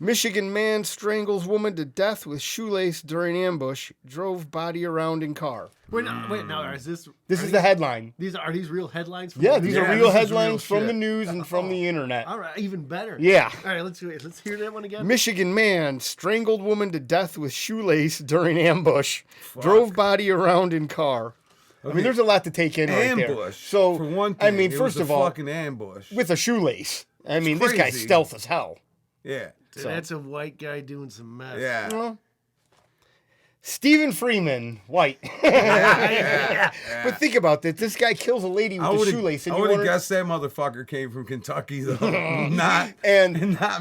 Michigan man strangles woman to death with shoelace during ambush. Drove body around in car. Wait, now is this? This is the headline. Are these real headlines? From Yeah, the these news? are Yeah, real this is headlines real from the shit. news and from the internet. All right, even better. Yeah. All right, let's hear that one again. Michigan man strangled woman to death with shoelace during ambush. Drove body around in car. I mean, there's a lot to take in right there. Ambush. So, for one thing, I mean, it first was of a all, fucking ambush. with a shoelace. I mean, this guy's crazy. stealth as hell. Yeah. That's a white guy doing some mess. Yeah. Well, Stephen Freeman, white. Yeah. But think about this. This guy kills a lady with a shoelace. I And would you have wanna- guessed that motherfucker came from Kentucky, though. not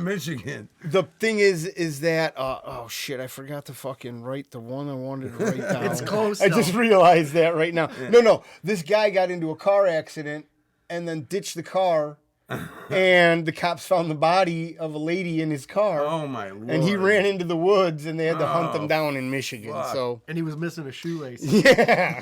Michigan. The thing is that oh shit, I forgot to fucking write the one I wanted to write down. It's close, I though. just realized that right now. No, this guy got into a car accident and then ditched the car, and the cops found the body of a lady in his car. Oh, my Lord. And he ran into the woods, and they had to hunt them down in Michigan. fuck. So And he was missing a shoelace. yeah,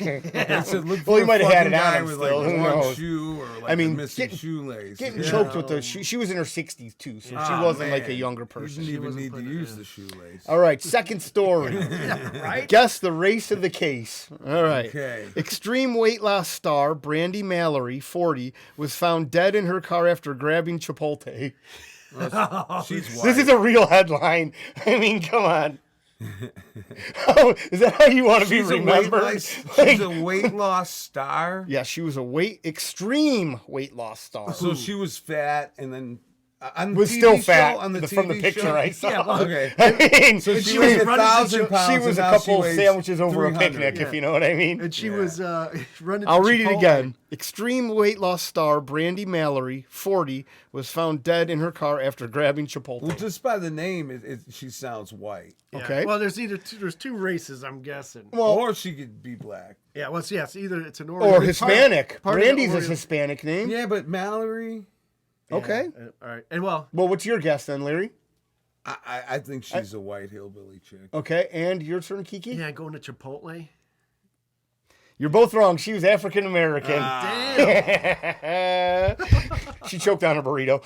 I said, look Well, for he a might have had fucking it on guy him with still. like Who one knows? shoe or like I mean, a missing getting- shoelace. getting Yeah. choked with the she was in her 60s too, so she Ah, wasn't like a man. younger You person. didn't even wasn't need to putting it use in. the shoelace. All right, second story. Right? Guess the race of the case. All right. Okay. Extreme weight loss star Brandy Mallory, 40, was found dead in her car after grabbing Chipotle. She's white. This is a real headline. I mean, come on. Oh, is that how you want to be She's a remembered? she's a weight loss star. Yeah, she was a extreme weight loss star. So she was fat and then on the Was TV still show, fat on the from the TV picture show? I saw. Yeah, well, Okay. I mean, So she she was weighed running 1,000 the- pounds. she was and a now couple weighs sandwiches over a 300. picnic, Yeah. if you know what I mean. And she Yeah. was running. I'll to read it Chipotle. again. Extreme weight loss star Brandy Mallory, 40, was found dead in her car after grabbing Chipotle. Well, just by the name, she sounds white. Yeah. Okay. Well, there's two races, I'm guessing. Well, Or she could be black. Yeah. Well, it's either it's an or Orient. Hispanic. part of the Brandy's a Orient- Hispanic name. Yeah, but Mallory, Okay. All right. And well, Well, what's your guess then, Larry? I think she's a white hillbilly chick. Okay, and your turn, Kiki? yeah, going to Chipotle. You're both wrong. She was African American. Damn. She choked on a burrito.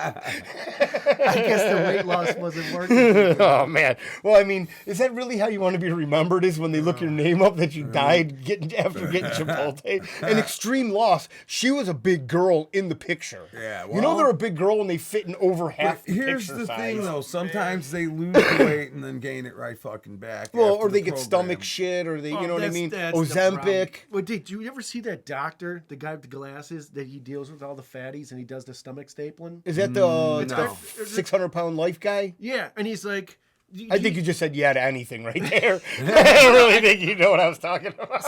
I guess the weight loss wasn't working. Oh man. Well, I mean, is that really how you want to be remembered? Is when they look your name up that you died after getting Chipotle? An extreme loss. She was a big girl in the picture. Yeah, you know well- they're a big girl when they fit in over half the Here's picture the size. thing, though. Sometimes they lose the weight and then gain it right fucking back. Well, after or they the get stomach program. shit, or they, you know what I mean? That's the Ozempic. problem. Well, did you ever see that doctor, the guy with the glasses, that he deals with all the fatties and he does the stomach stapling? Is that the no. 600-pound life guy? Yeah, and he's like, I think you just said yeah to anything right there. I don't really think you know what I was talking about.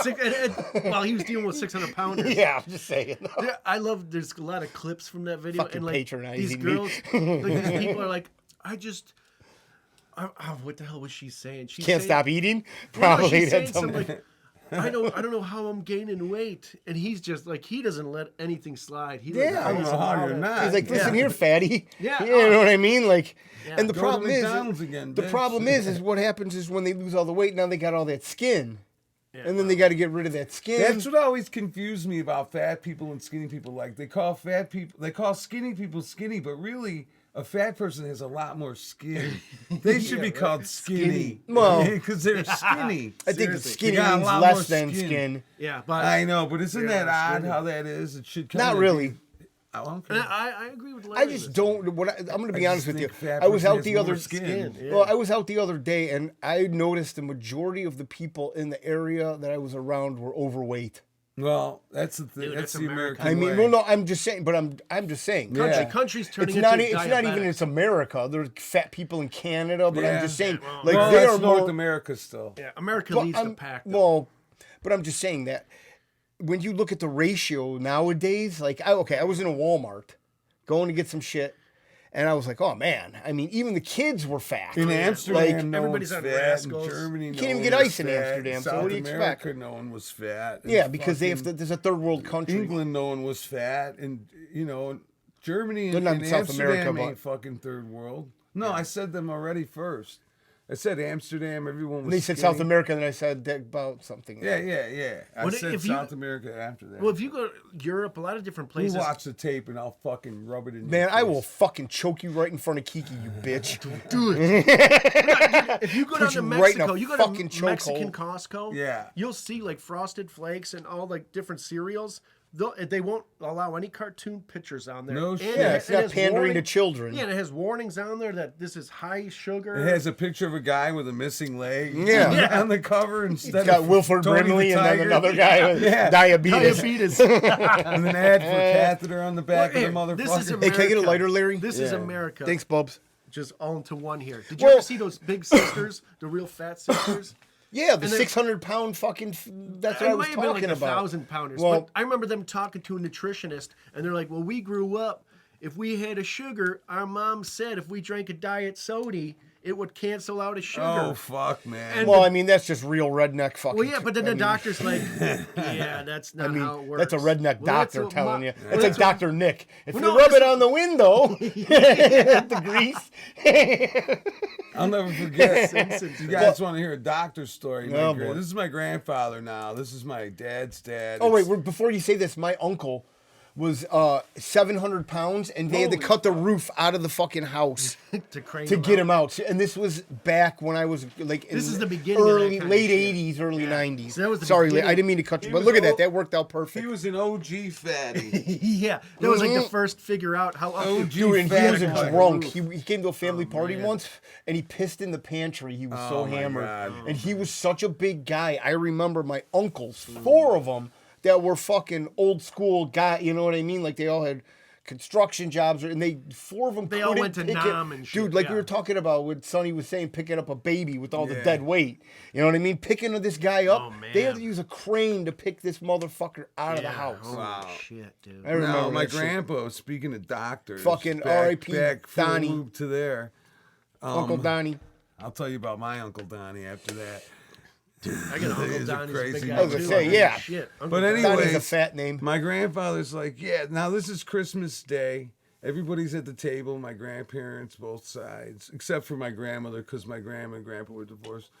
While he was dealing with 600 pounders. Yeah, I'm just saying. Yeah, I love. There's a lot of clips from that video, Fucking and like patronizing these me. girls, like these people are like, what the hell was she saying? She Can't stop eating. Well, Probably she's saying that's something something. like, I don't know how I'm gaining weight, and he's just like he doesn't let anything slide. He like, Yeah. I don't know how you're not. He's like, listen Yeah. here, fatty. Yeah. You know what I mean? Like, Yeah. and the Go to problem is, McDonald's again, the bitch. problem is what happens is when they lose all the weight, now they got all that skin, and then they got to get rid of that skin. That's what always confused me about fat people and skinny people. Like they call skinny people skinny, but really a fat person has a lot more skin. They should be called skinny. Well- because they're skinny. I think Seriously. skinny You got a means lot less more than skin. skin. Yeah, but I know, but isn't Yeah, that odd skinny. how that is? It should kind Not of really. Okay. and I agree with. I Larry just on this. don't. I'm going to be I honest just with you. think fat I was person out has the more other Skin, yeah. Well, I was out the other day, and I noticed the majority of the people in the area that I was around were overweight. Well, that's the thing. Dude, that's that's the America. American I mean, way. well, no, I'm just saying, but I'm just saying. Yeah. Country's turning It's not. into It's not even. diabetics. It's America. There's fat people in Canada, but Yeah. I'm just saying, well, like well, they that's are North more. America still. Yeah, America But leads the I'm- pack. Though. Well, but I'm just saying that when you look at the ratio nowadays, like I was in a Walmart going to get some shit, and I was like, oh man, I mean, even the kids were fat. In Amsterdam, Like, no everybody's one's on fat. Rascals. In Germany, You no can't even one get was ice in fat. Amsterdam, so South what do you expect? America, no one was fat. Yeah, And because they have fucking to. There's a third world country. England, no one was fat, and Germany They're and, not and in South Amsterdam America, ain't but- fucking third world. No, I said them already first. I said Amsterdam. Everyone was. And they said skinny. South America, and I said that about something. Yeah. I Well, said if you- South America after that. Well, if you go to Europe, a lot of different places. You watch the tape and I'll fucking rub it in. Man, your I face. will fucking choke you right in front of Kiki, you bitch. Do it. If you go down Put to you right in Mexico, a you go fucking to Mexican chokehold. Costco. Yeah. You'll see like Frosted Flakes and all like different cereals. They won't allow any cartoon pictures on there. No And shit. Yeah, it's it not has pandering to children. Yeah, and it has warnings on there that this is high sugar. It has a picture of a guy with a missing leg. Yeah. On the cover instead It's got of Wilford Tony Brimley the and then Tiger. another guy with Yeah. diabetes. diabetes. And an ad for catheter on the back Well, of the here, motherfucker. this is Hey, can I get a America. lighter, Larry? This is Yeah. America. Thanks, Bubs. Just all into one here. Did you Well- ever see those big sisters, the real fat sisters? Yeah, the And then- 600-pound fucking. That's what I It was might have been talking like about. 1,000-pounders. Well- But I remember them talking to a nutritionist, and they're like, "Well, we grew up. If we had a sugar, our mom said if we drank a diet soda, it would cancel out a sugar." Oh fuck, man. And- Well, I mean, that's just real redneck fucking. Well, yeah, but then I the mean, doctor's like, "Yeah, that's not I mean, how it works." that's a redneck Well, that's doctor what telling my- you. well, That's like what- Dr. Nick. If Well, you no, rub it listen- on the window, the grease. I'll never forget. Simpsons. You guys want to hear a doctor story? Oh, boy. This is my grandfather now. This is my dad's dad. Oh, wait, It's- before you say this, my uncle was 700 pounds, and they had to Holy cut the roof out of the fucking house to crane to them get out. him out. And this was back when I was like in This is the beginning of that early, kind of late shit. 80s, early 90s. So that was the Sorry, beginning. I didn't mean to cut you, He but was look at old- that. That worked out He perfect. was an OG fatty. Yeah, that was like the Mhm. first figure out how up OG Dude, and he fat was a guy. drunk. He came to a family party man. once, and he pissed in the pantry. He was so Oh, my hammered, God. and he was such a big guy. I remember my uncles, 4 of them, that were fucking old school guy. You know what I mean? Like they all had construction jobs, and 4 of them. They all couldn't went to pick Nam it. and shit, Dude, like we yeah. were talking about what Sonny was saying, picking up a baby with all the Yeah. dead weight. You know what I mean? Picking this guy up. Oh, They had man. to use a crane to pick this motherfucker out of the Yeah, house. Holy Wow. shit, dude. I remember No, my that shit. grandpa, speaking of doctors, Fucking back, R.I.P. back full Donnie. loop to there. Uncle Donnie. I'll tell you about my Uncle Donnie after that. I got Uncle He's a Donnie's a crazy big guy I was gonna too. say, Holy yeah. Shit. Uncle But Donnie. anyway- Donnie's a fat name. My grandfather's like, yeah, now this is Christmas Day. Everybody's at the table, my grandparents, both sides, except for my grandmother, because my grandma and grandpa were divorced.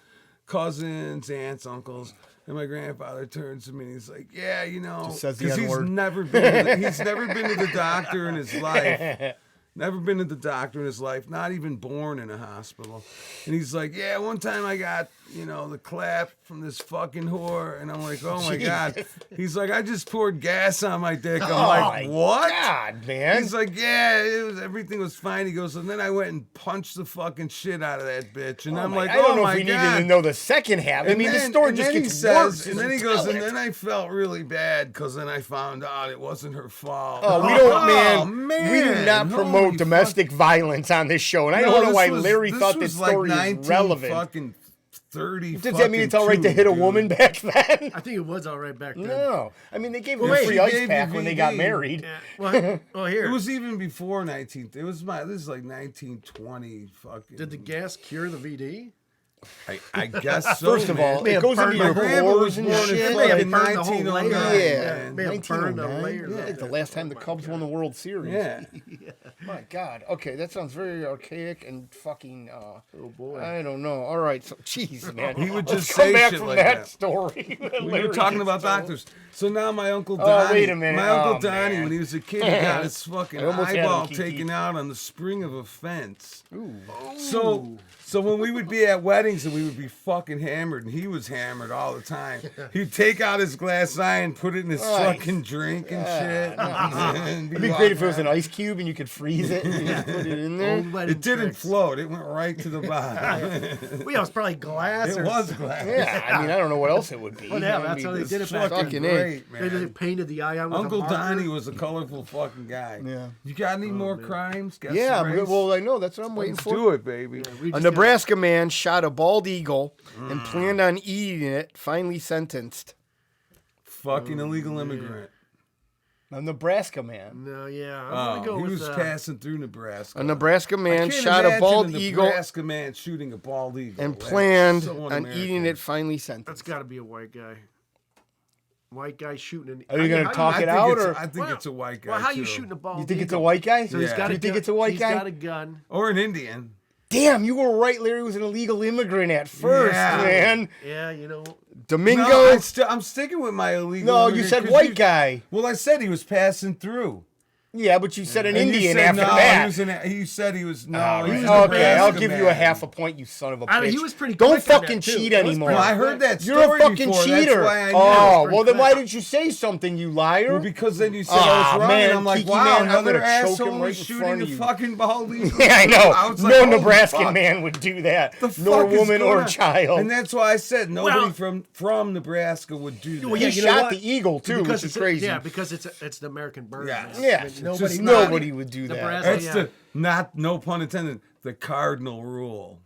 Cousins, aunts, uncles. And my grandfather turns to me and he's like, yeah, you know, Just says the because N-word. he's never been to the doctor in his life. Never been to the doctor in his life, not even born in a hospital. And he's like, yeah, one time I got, the clap from this fucking whore. And I'm like, oh my God. He's like, I just poured gas on my dick. I'm like, what? God, man. He's like, yeah, everything was fine. He goes, and then I went and punched the fucking shit out of that bitch. And I'm like, I don't oh know my if we needed God. to know the second half. I And mean, the then- story and just then he gets says, worse. and then he goes, and then I felt really bad because then I found out it wasn't her fault. Oh, we don't, Oh, man. We do not man. promote Holy domestic violence on this show, and I No, don't know this why was- Larry thought this was story like is relevant. Fucking 30. Does that mean it's all right to hit a woman back then? I think it was all right back then. No, I mean they gave him Well, a free she ice gave pack you when they got VD. married. Yeah. Well, here. It was even before 19. It was this is like 1920. Fucking. Did the gas cure the VD? I guess so. First of all, May it have goes into burned your my grandma pores was and born in shit. May have fucking burned the whole 1909. layer. Yeah, May have burned the 1909. layers Yeah, off the it. last time the Cubs won the World Series. Yeah. My God. Okay, that sounds very archaic and fucking. Oh boy. I don't know. All right, so jeez, man. He would Let's just come say back shit from like that that. story. We were talking about doctors. So now my Uncle Oh, Donnie, wait a minute. my Uncle Oh, Donnie, man. when he was a kid, he got his fucking I almost had him, eyeball Kiki. taken out on the spring of a fence. Ooh. So when we would be at weddings and we would be fucking hammered, and he was hammered all the time, he'd take out his glass eye and put it in his Right. fucking drink and shit. And It'd be great if it was an ice cube and you could freeze it and just put it in there. Old wedding It didn't tricks. float. It went right to the bottom. Well, yeah, it was probably glass. It or was glass. Yeah, I mean, I don't know what else it would be. Well, yeah, I that's mean, how they it's did it back fucking then. A. Great, They man. painted the eye on with Uncle a marker. Donnie was a colorful fucking guy. Yeah. You got any more crimes? Got Yeah, some I'm good. race? Well, I know. That's what I'm waiting Let's for. do it, baby. We A just Nebraska man shot a bald eagle and planned on eating it, finally sentenced. Fucking illegal immigrant. A Nebraska man. No, yeah. I'm Oh, gonna go he with was passing through Nebraska. A Nebraska I man can't shot a imagine bald a eagle Nebraska man shooting a bald eagle. and That's planned so on un-American. eating it, finally That's sentenced. got to be a white guy. White guy shooting an. Are you gonna how talk I it think out, it's- or I think it's a white guy. Well, how you too. shooting a ball? you think it's a white guy? So he's Yeah. got You a think gun- it's a white he's guy? got a gun. Or an Indian. Damn, you were right. Larry was an illegal immigrant at first, Yeah. man. Yeah, you know. Domingo. No, I'm sticking with my illegal. No, you immigrant said 'cause white guy. Well, I said he was passing through. Yeah, but you said an And you Indian said after no, that. He said he was no. All he right. was a Okay, I'll Nebraska give you a man. half a point, you son of a bitch. I mean, he was pretty Don't quick on fucking that, too. cheat That was anymore. pretty Well, I heard that You're story a fucking before. cheater. That's why I knew. Oh, pretty well then quick. why didn't you say something, you liar? Well, because then you said Aw, I was wrong, man, and I'm like, Kiki, wow, man, I'm another gonna choke asshole him right was in shooting front a of you. fucking ball. These Yeah, I know. I was No like, holy Nebraskan fuck. man would do that. The Nor fuck is woman going or on? child. And that's why I said nobody Well- from Nebraska would do that. Well, He yeah, you know shot what? the eagle too, Because which is it's crazy. Yeah, because it's the American bird. Yeah. man. Yeah, I mean, it's nobody, just nobody would do that. Nebraska, That's yeah. the no pun intended, the cardinal rule.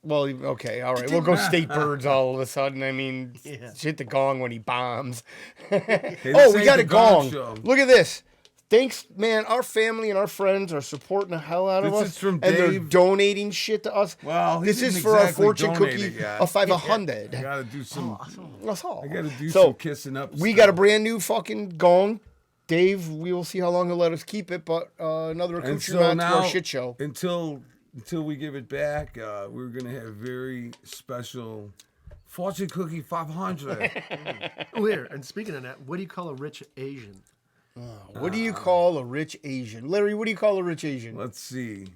Well, okay, all right. We'll go state birds all of a sudden. I mean, hit the gong when he bombs. Hey, Oh, this we ain't got the a gong. show. Look at this. Thanks, man. Our family and our friends are supporting the hell out of This us. is from and they're Dave. donating shit to us. Well, he this didn't is for our exactly fortune donate cookie it yet. of 500. I gotta do some. That's all. I gotta do So, some kissing up. We stuff. got a brand new fucking gong. Dave, we will see how long he'll let us keep it, but another And so accoutrement to now, our shit show. until we give it back, we're gonna have very special fortune cookie 500. Weird. And speaking of that, what do you call a rich Asian? What do you call a rich Asian? Larry, what do you call a rich Asian? Let's see.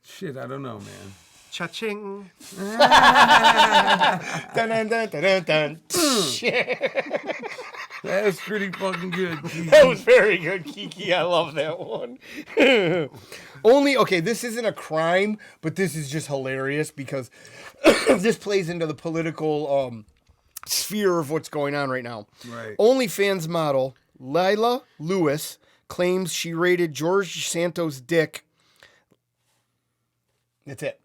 Shit, I don't know, man. Cha-ching. Dun, dun, dun, dun, dun. That was pretty fucking good. Kiki. That was very good, Kiki. I love that one. Okay, this isn't a crime, but this is just hilarious because this plays into the political sphere of what's going on right now. Right. OnlyFans model Lila Lewis claims she raided George Santos' dick. That's it.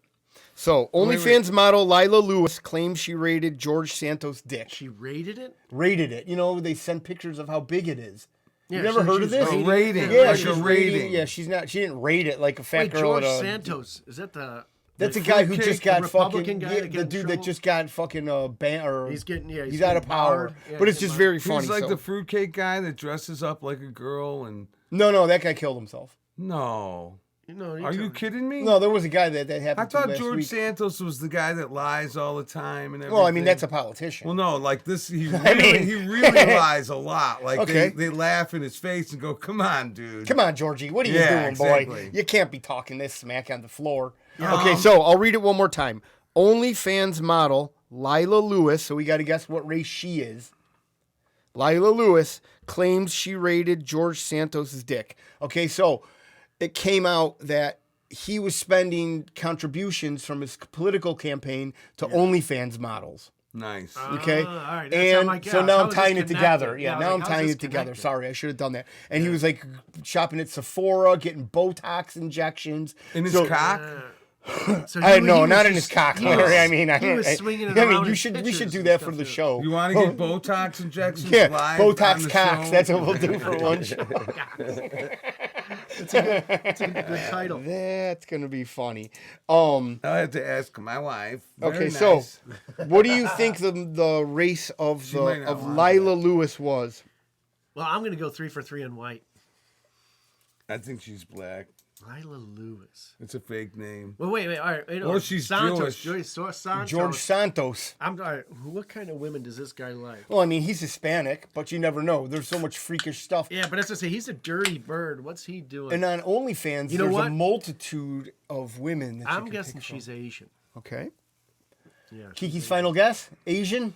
So, OnlyFans model Lila Lewis claims she raided George Santos' dick. She rated it? Rated it. You know, they send pictures of how big it is. Yeah, you never she- heard of she's this? A rating. Yeah, like she's a rating. Yeah, she's not. She didn't rate it like a fat Wait, girl. George at a, Santos. Is that the... That's a guy who fruitcake, just got the fucking. Republican guy Yeah, that got the in dude that trouble? just got fucking ban or He's getting... Yeah, he's out of getting power. barred. Yeah, But it's he's just getting very funny. He's like so- the fruitcake guy that dresses up like a girl and No, that guy killed himself. no. No, Are you kidding me? No, there was a guy that I happened to thought last George week. Santos was the guy that lies all the time and everything. Well, I mean that's a politician. Well, no, like this, he really, mean- he really lies a lot. Like Okay. they laugh in his face and go, "Come on, dude." Come on, Georgie. What are you Yeah, doing, boy? exactly. You can't be talking this smack on the floor. Okay, so I'll read it one more time. OnlyFans model Lila Lewis, so we got to guess what race she is. Lila Lewis claims she raided George Santos' dick. Okay, so it came out that he was spending contributions from his political campaign to OnlyFans models. Nice. Okay. all right, that's how my And so guess. now How I'm is tying this it together. connected? Yeah, Yeah, I was now like, I'm how's tying this it together. connected? Sorry, I should have done that. And he was like shopping at Sephora, getting Botox injections. In his So- cock. So I he no, was not in just- his cock, he was- Larry. I mean, he was swinging it I mean, around you in should. We should pictures do and that stuff, for the too. show. You want to get Botox injections Yeah, live on Botox the cocks. show? That's what we'll do for one show. It's a good title. That's gonna be funny. I'll have to ask my wife. Very Okay, nice. so what do you think the race of might not want Lila Lewis was? Well, I'm going to go 3 for 3 in white. I think she's black. Lila Lewis. It's a fake name. Well, wait. All right. Wait, Or she's Santos. Jewish. Santos. George Santos. All right. What kind of women does this guy like? Well, I mean, he's Hispanic, but you never know. There's so much freakish stuff. Yeah, but as I say, he's a dirty bird. What's he doing? And on OnlyFans, You know there's a what? multitude of women that you I'm can guessing pick from. she's Asian. Okay. Yeah. Kiki's final guess? Asian?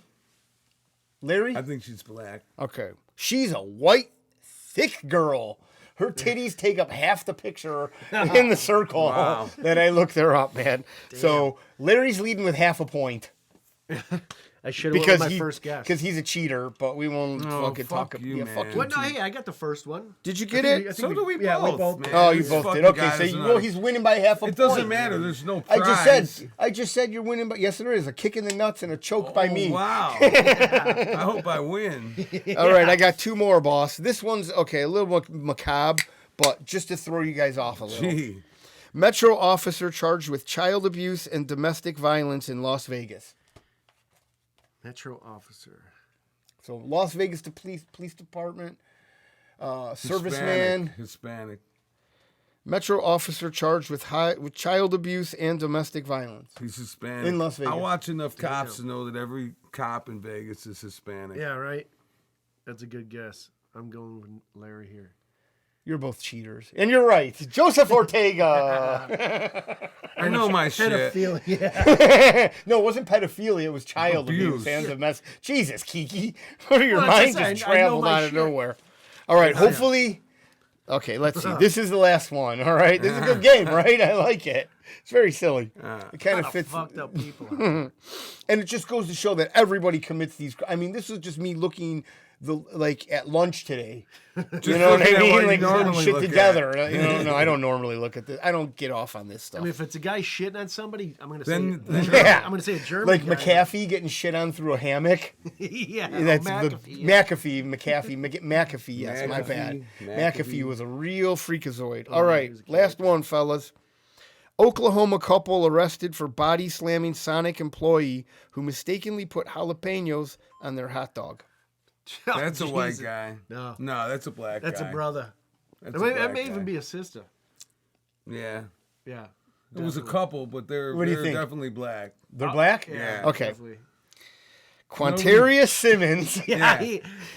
Larry? I think she's black. Okay. She's a white, thick girl. Her titties take up half the picture in the circle Wow. that I looked her up, man. So Larry's leading with half a point. I should have went Because with my first guess. because he's a cheater, but we won't Oh, fucking fuck talk. you, yeah, man. fuck you. Well, no, too. hey, I got the first one. Did you get I think it? So do we yeah, we both, both man. did. Oh, you This both did. fucking Okay, guy so doesn't you, know well, how to- he's winning by half a It point. doesn't matter. There's no I prize. just said you're winning, but yes, there is a kick in the nuts and a choke by me. Wow. I hope I win. All right, I got two more, boss. This one's okay, a little more macabre, but just to throw you guys off a little. Gee. Metro officer charged with child abuse and domestic violence in Las Vegas. Metro officer. So Las Vegas police department, serviceman. Hispanic. Metro officer charged with child abuse and domestic violence. He's Hispanic. In Las Vegas. I watch enough cops to know that every cop in Vegas is Hispanic. Yeah, right. That's a good guess. I'm going with Larry here. You're both cheaters. And you're right. Joseph Ortega. I know my shit. Pedophilia. No, it wasn't pedophilia. It was child abuse and domestic. Jesus, Kiki. Your Well, mind I just know traveled my out of shit. nowhere. All right, hopefully. Okay, let's see. This is the last one. All right, this is a good game, right? I like it. It's very silly. It kind of fits. Fucked up people. And it just goes to show that everybody commits these. I mean, this is just me looking at lunch today. You know what I mean? Like putting shit together. You know, no, I don't normally look at this. I don't get off on this stuff. I mean, if it's a guy shitting on somebody, I'm gonna say. Yeah. I'm gonna say a German. Like guy. McAfee getting shit on through a hammock. Yeah, That's McAfee. McAfee. Yes, my bad. McAfee. McAfee was a real freakazoid. All right, last one, fellas. Oklahoma couple arrested for body slamming Sonic employee who mistakenly put jalapenos on their hot dog. That's a white Jesus. guy. No, that's a black guy. that's a brother. That's It a may, black it may guy. even be a sister. Yeah. Yeah. It was a couple, but they're What do you think? definitely black. They're black? Yeah. Okay. Definitely. Quantaria Simmons Yeah.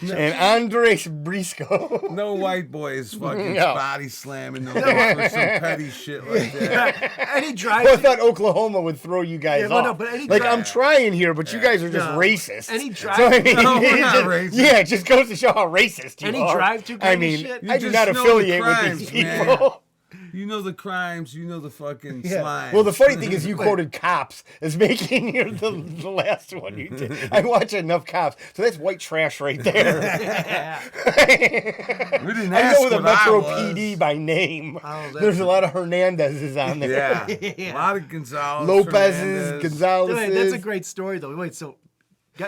and Andres Briscoe. No white boys fucking No. body slamming no for some petty shit like that. And he drives. Well, I thought Oklahoma would throw you guys Yeah, well, off. no, but any like, drive- I'm trying here, but you guys are just No. racist. And he drives. So, I mean, No, we're it not just- racist. Yeah, it just goes to show how racist you Any are. drive-through I kind of mean, shit? I You do just not know the affiliate with crimes, these man. people. You know the crimes, you know the fucking Yeah. slime. Well, the funny thing is you quoted Cops as making your the last one you did. I watch enough Cops. So that's white trash right there. we didn't I ask know the what Metro I was. PD by name. Oh, that's- There's a lot of Hernandez's on there. Yeah. Yeah. A lot of Gonzalez. Lopez's, Hernandez. Gonzalez's. Wait, that's a great story, though. Wait, so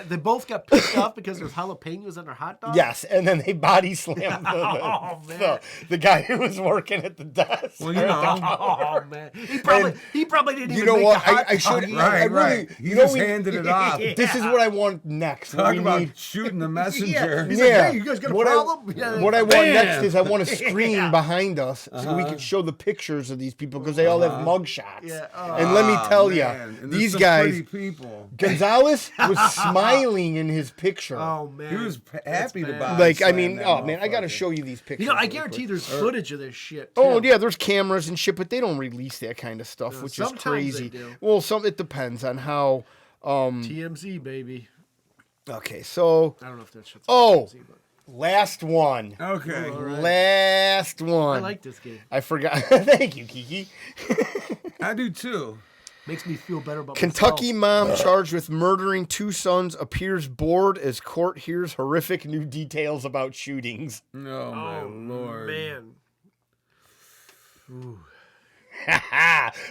they both got pissed off because there's jalapenos on their hot dog? Yes, and then they body slammed Oh, man. the guy who was working at the desk. Well, you know. Oh, man. He probably didn't You even know make what? the hot I should. dog. I really. Right. He You know, just handed it off. This is what I want next. Talk We about need- shooting the messenger. He's like, hey, you guys got a what problem? What I want Bam! next is I want a screen Yeah. behind us so we can show the pictures of these people because they all have mug shots. Yeah. And let me tell you, Man. And there's these some guys. pretty people. Gonzalez was smiling in his picture. Oh, man. He was happy to bad. buy. Like, I mean, oh man, I got to show you these pictures. You know, I really guarantee quick. there's footage of this shit. Oh too. yeah, there's cameras and shit, but they don't release that kind of stuff, which is sometimes crazy. they do. Well, it depends on how. TMZ, baby. Okay, so I don't know if that shit's Oh. TMZ, but last one. Okay. Last one. I like this game. I forgot. Thank you, Kiki. I do too. Makes me feel better about Kentucky myself. mom charged with murdering 2 sons appears bored as court hears horrific new details about shootings. Oh, my Oh, lord. man.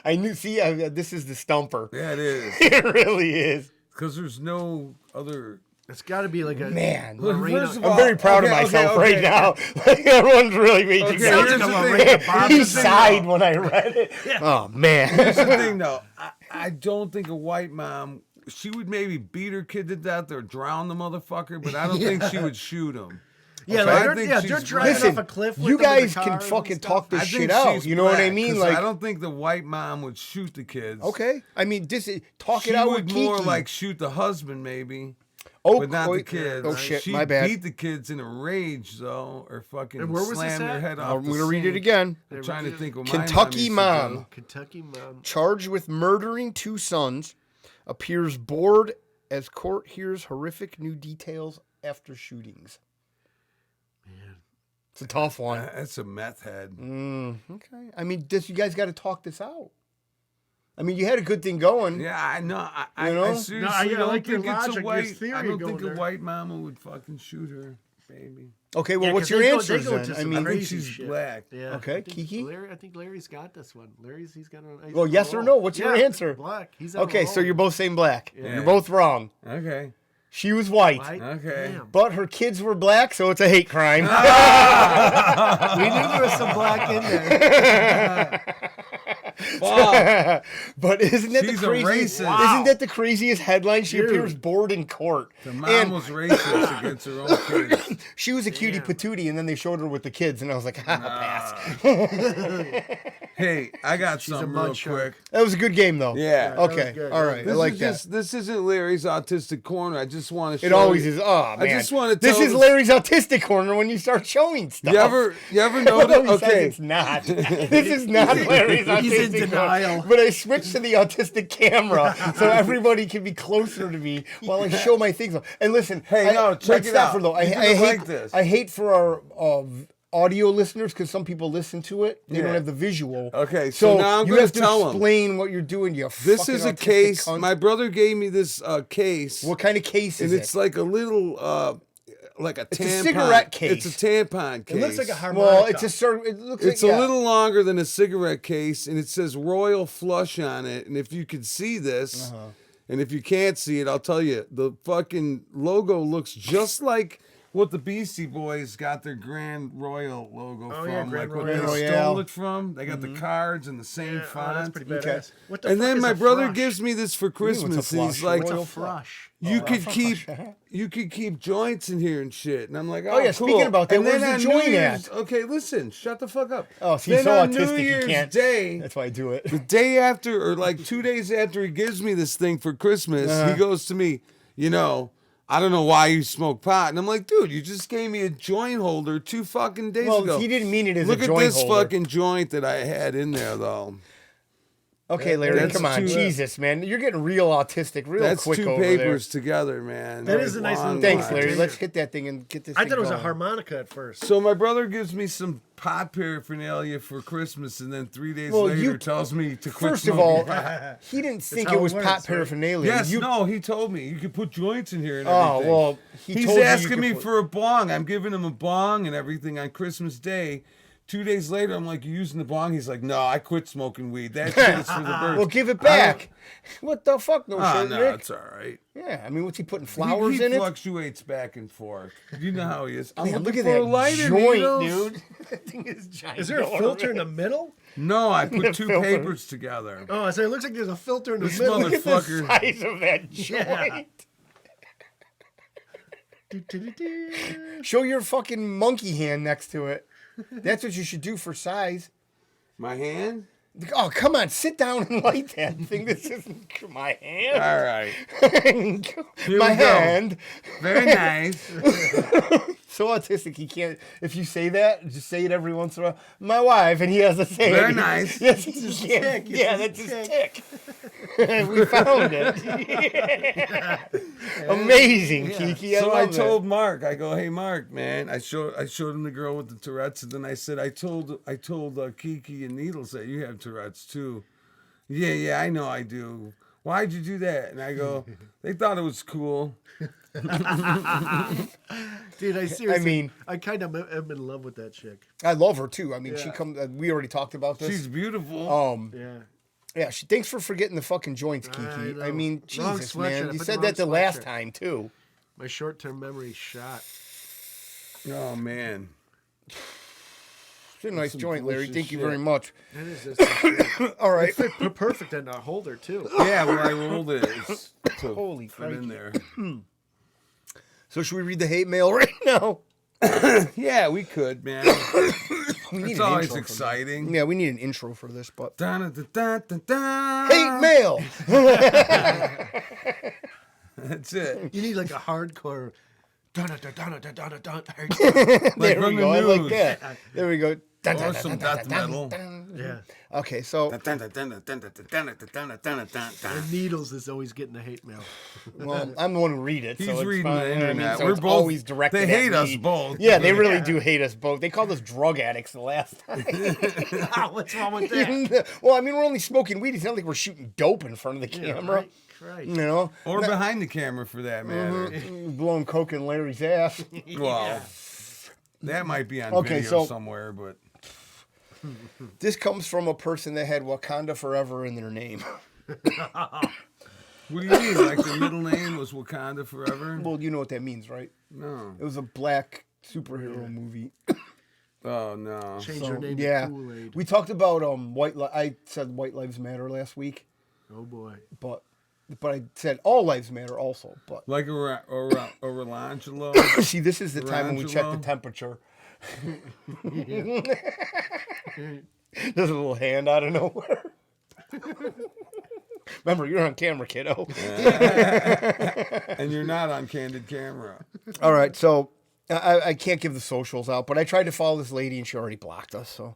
I knew. See, this is the stumper. Yeah, it is. It really is. Because there's no other. It's got to be like a Man. Lorena- First of I'm all- very proud of okay, myself okay, right now. Like, everyone's really made Okay, you here's say the Lorena thing. Bobbitt. he Here's the thing, sighed though. when I read it. Oh man. Here's the thing, though. I don't think a white mom. She would maybe beat her kid to death or drown the motherfucker, but I don't think she would shoot him. Yeah, Okay, like, I they're, think yeah, she's they're driving Listen, off a cliff. With you them in the guys can cars and fucking stuff. talk this I shit think out. she's You know what I black, mean? 'cause Like, I don't think the white mom would shoot the kids. okay. I mean, talk She it out would with more Kiki. like shoot the husband, maybe, oh, but not oh, the kids. Oh shit, She'd my bad. beat the kids in a rage, though, or fucking And where was slam this their at? head off. I'm the gonna read it sink. again. I'm trying to think what Kentucky my mom. mom. Kentucky mom. Charged with murdering 2 sons, appears bored as court hears horrific new details after shootings. Man. It's a tough one. That's a meth head. Okay. I mean, you guys got to talk this out. I mean, you had a good thing going. Yeah, I know. I You know? seriously No, I don't like your think it's logic, a your white. theory I don't going think there. a white mama would fucking shoot her baby. Okay, well, Yeah, what's 'cause your they go- answers they go then? to I some mean, I think crazy she's shit. black. Yeah. Okay, I think Kiki? I think Larry's got this one. He's got a. well, yes or no? What's your answer? Black. He's on a Okay, so roll. you're both saying black. Yeah. You're both wrong. Okay. She was white, White? Okay. Damn. but her kids were black, so it's a hate crime. We knew there was some black in there. Fuck. But isn't that She's the a craziest? racist. Isn't that the craziest headline? She appears bored in court. The mom And was racist against her own kids. she was a cutie patootie, and then they showed her with the kids, and I was like, pass. Hey, I got something real mud shark. quick. That was a good game, though. Yeah. that was Okay. good. All right. I like that. This isn't Larry's autistic corner. I just want to show It always you- is. Oh man. I just want to This tell is Larry's autistic corner when you start showing stuff. You ever Although notice? he says Okay. it's not. This is not Larry's autistic He's in corner. denial. But I switched to the autistic camera so everybody can be closer to me while I show my things. And listen, Hey, no, check it out. Though. I You're gonna hate like this. I hate for our audio listeners because some people listen to it. They don't Yeah. have the visual. Okay, so now I'm you gonna have to tell 'em. explain what you're doing. You This fucking is a autistic case. cunt. My brother gave me this case, What kind of case is and it? it's like a little, like a tampon. a cigarette case. It's a tampon case. It looks like a harmonica. Well, it's a certain. It looks It's like a little longer than a cigarette case, and it says Royal Flush on it. And if you could see this, and if you can't see it, I'll tell you, the fucking logo looks just like what the Beastie Boys got their Grand Royal logo from. yeah, Grand like what Royale. they Royale. stole it from. They got the cards and the same Yeah, oh, font. that's pretty badass. Okay. What the And fuck then is my a brother frush? gives me this for do you mean, what's a Christmas. And he's flush? like, What's a Royal frush? you could keep joints in here and shit. And I'm like, oh, yeah, cool. speaking about that, And then where's the on New joint Year's- at? Okay, listen, shut the fuck up. Oh, so he's then so on autistic New he Year's can't. Day, That's why I do it. the day after, or like 2 days after he gives me this thing for Christmas, he goes to me, I don't know why you smoke pot. And I'm like, dude, you just gave me a joint holder 2 fucking days Well, ago. he didn't mean it as Look a at joint this holder. fucking joint that I had in there, though. Okay, Larry, That's come on, two- Jesus, man, you're getting real autistic, real That's quick 2 over papers together, man. That is a nice little there. Thanks, Wow. Larry. Dude. Let's hit that thing and get this. I thing thought it was a going. harmonica at first. So my brother gives me some pot paraphernalia for Christmas, and then 3 days Well, later you- tells me to quit First of smoking. all, he didn't think how it it was works, pot right? paraphernalia. Yes, You- no, he told me you could put joints in here and Oh, everything. well, he he's told you you asking could me put- for a bong. I'm giving him a bong and everything on Christmas Day. 2 days later, I'm like, you using the bong? He's like, no, I quit smoking weed. That shit is for the birds. Well, give it back. What the fuck? No Oh, shit, no, Rick. it's all right. Yeah, I mean, what's he putting flowers he in it? fluctuates back and forth. You know how he is. I'm Man, look looking at for that a lighter, joint, needles. dude. That thing is giant. Is there a filter in the middle? No, I put 2 filter. papers together. Oh, I said it looks like there's a filter in the This middle. Look at the motherfucker. size of that joint. Yeah. Show your fucking monkey hand next to it. That's what you should do for size. My hand? Oh, come on. Sit down and light that thing. This isn't my hand. All right. Here my we go. hand. Very nice. So autistic, he can't. If you say that, just say it every once in a while. My wife, and he has to say Very it. nice. Yes, he can't. tick. It's Yeah, just that's a his tick. We found it. Amazing, Kiki. So I love told Mark, I go, hey Mark, man, I showed him the girl with the Tourette's, and then I said, I told Kiki and Needles that you have Tourette's too. Yeah, I know I do. Why'd you do that? And I go, they thought it was cool. Dude, I seriously. mean- I kind of am in love with that chick. I love her too. I mean, she Yeah. comes. We already talked about this. She's beautiful. Yeah. Yeah. Thanks for forgetting the fucking joints, Kiki. I know. mean, Wrong Jesus, sweatshirt. man. I You put said the that the wrong last sweatshirt. time too. My short-term memory shot. Oh man. It's a nice Some joint, Larry. delicious Thank you shit. very much. That is just All right. fit perfect in a holder too. Yeah, where I rolled it is to Holy fit in there. So should we read the hate mail right now? Yeah, we could, man. We need It's an always intro for exciting. this. Yeah, we need an intro for this, but Dun-dun-dun-dun-dun. hate mail. That's it. You need like a hardcore. Dun, dun, dun, dun, dun, dun, dun. There from we the go. I like news. that. There we go. Dun, Or dun, some dun, dun, death dun, metal. dun. Yeah. Okay, so The Needles is always getting the hate mail. well, I'm the one who read it. He's so it's reading fine, the you know what I mean? internet. So We're it's both. always directed They at hate us me. both. Yeah, they really do hate us both. They called us drug addicts the last time. What's wrong with that? Well, I mean, we're only smoking weed. It's not like we're shooting dope in front of the camera. Right. You know, Or behind the camera, for that matter. blowing coke in Larry's ass. Well, that might be on Okay, video so- somewhere, but This comes from a person that had Wakanda Forever in their name. what do you mean? Like the middle name was Wakanda Forever? Well, you know what that means, right? No. It was a black superhero movie. Oh no. Change So, their name yeah. to Kool-Aid. We talked about I said White Lives Matter last week, Oh boy. but I said all lives matter also. But Like a Rolangelo. see, this is the time when we check the Orangelo? temperature. There's a little hand out of nowhere. Remember, you're on camera, kiddo. And you're not on candid camera. All right, so I can't give the socials out, but I tried to follow this lady and she already blocked us. So,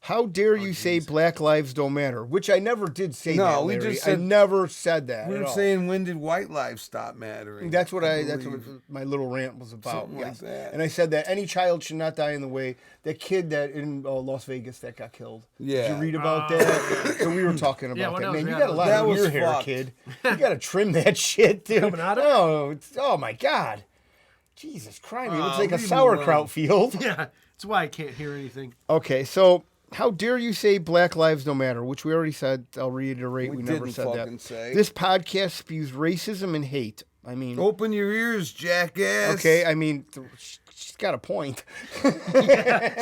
how dare you say Black lives don't matter? Which I never did say. No, that, we Larry. just said- I never said that. We at were all. saying, when did white lives stop mattering? That's what I that's what believe. my little rant was about. Something like that. And I said that any child should not die in the way. That kid that in Las Vegas that got killed. Did Yeah. you read about that? So we were talking Yeah, about when that. I was Man, you reading got a lot that of was ear hair, fucked. kid. You got to trim that shit, dude. Coming out of it? Oh, oh my God. Jesus Christ. It looks like a leave me sauerkraut alone. field. Yeah. That's why I can't hear anything. Okay, so how dare you say Black lives don't matter, which we already said. I'll reiterate. We never didn't said fucking that. say. This podcast spews racism and hate. I mean, Open your ears, jackass. okay, I mean, she's got a point.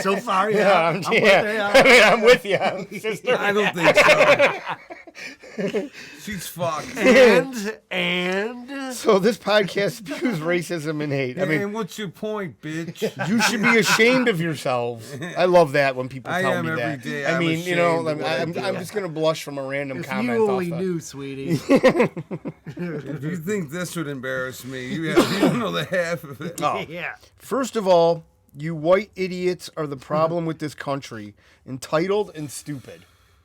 So far, yeah. I'm, I'm with yeah. you. I mean, I'm with you, sister. I don't think so. She's fucked. And So this podcast spews racism and hate. I mean, and what's your point, bitch? you should be ashamed of yourselves. I love that when people I tell am me every that. day. I I'm mean, you know, ashamed of what I I'm do. just gonna blush from a random if comment. you off only the- knew, sweetie. If you think this would embarrass me, you don't know the half of it. Oh. Yeah. First of all, you white idiots are the problem with this country. Entitled and stupid.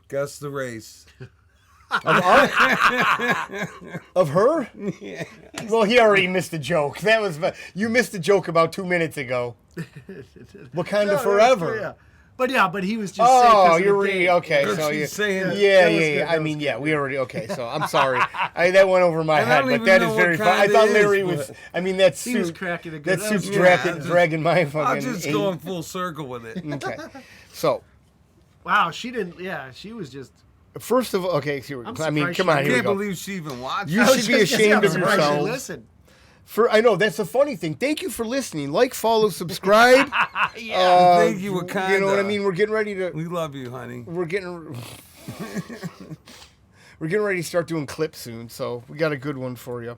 Guess the race. Of her? Well, he already missed a joke. That was you missed a joke about 2 minutes ago. Wakanda forever. Yeah. But he was just Oh, saying. you're really okay. Good, So she's you, saying it. yeah, That was yeah, good, yeah. that I was mean, good, yeah, we already. Okay, so I'm sorry. That went over my And I head, don't but even that know is what very fun. I kind thought it Larry is, was. but- I mean, that He was suit. cracking a good. That That suit's was Yeah, dragging my fucking. I'll just eight. go in full circle with it. Okay, so Wow, she didn't. Yeah, she was just. first of all, okay, here we I'm go. I mean, surprised come she- on, I here we can't go. believe she even watched You it. should be ashamed of surprised she yourselves. listened. I know that's the funny thing. Thank you for listening. Like, follow, subscribe. Thank you, Wakanda. You know what I mean? We're getting ready to. We love you, honey. We're getting. We're getting ready to start doing clips soon, so we got a good one for you.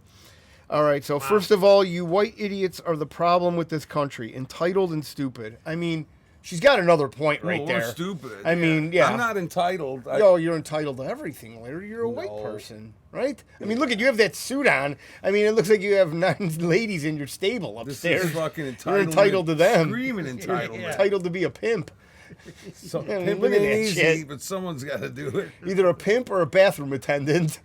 All right, so first of all, you white idiots are the problem with this country. Entitled and stupid. I mean, she's got another point right Well, there. we're stupid. I mean, yeah. I'm not entitled. Yo, you're entitled to everything, Larry. You're a white No. person, right? I mean, look at you have that suit on. I mean, it looks like you have 9 ladies in your stable This upstairs. is fucking entitlement. You're entitled to them. Screaming You're entitlement. entitled to be a pimp. So, Yeah, I mean, pimping look at ain't that easy, shit. but someone's got to do it. Either a pimp or a bathroom attendant.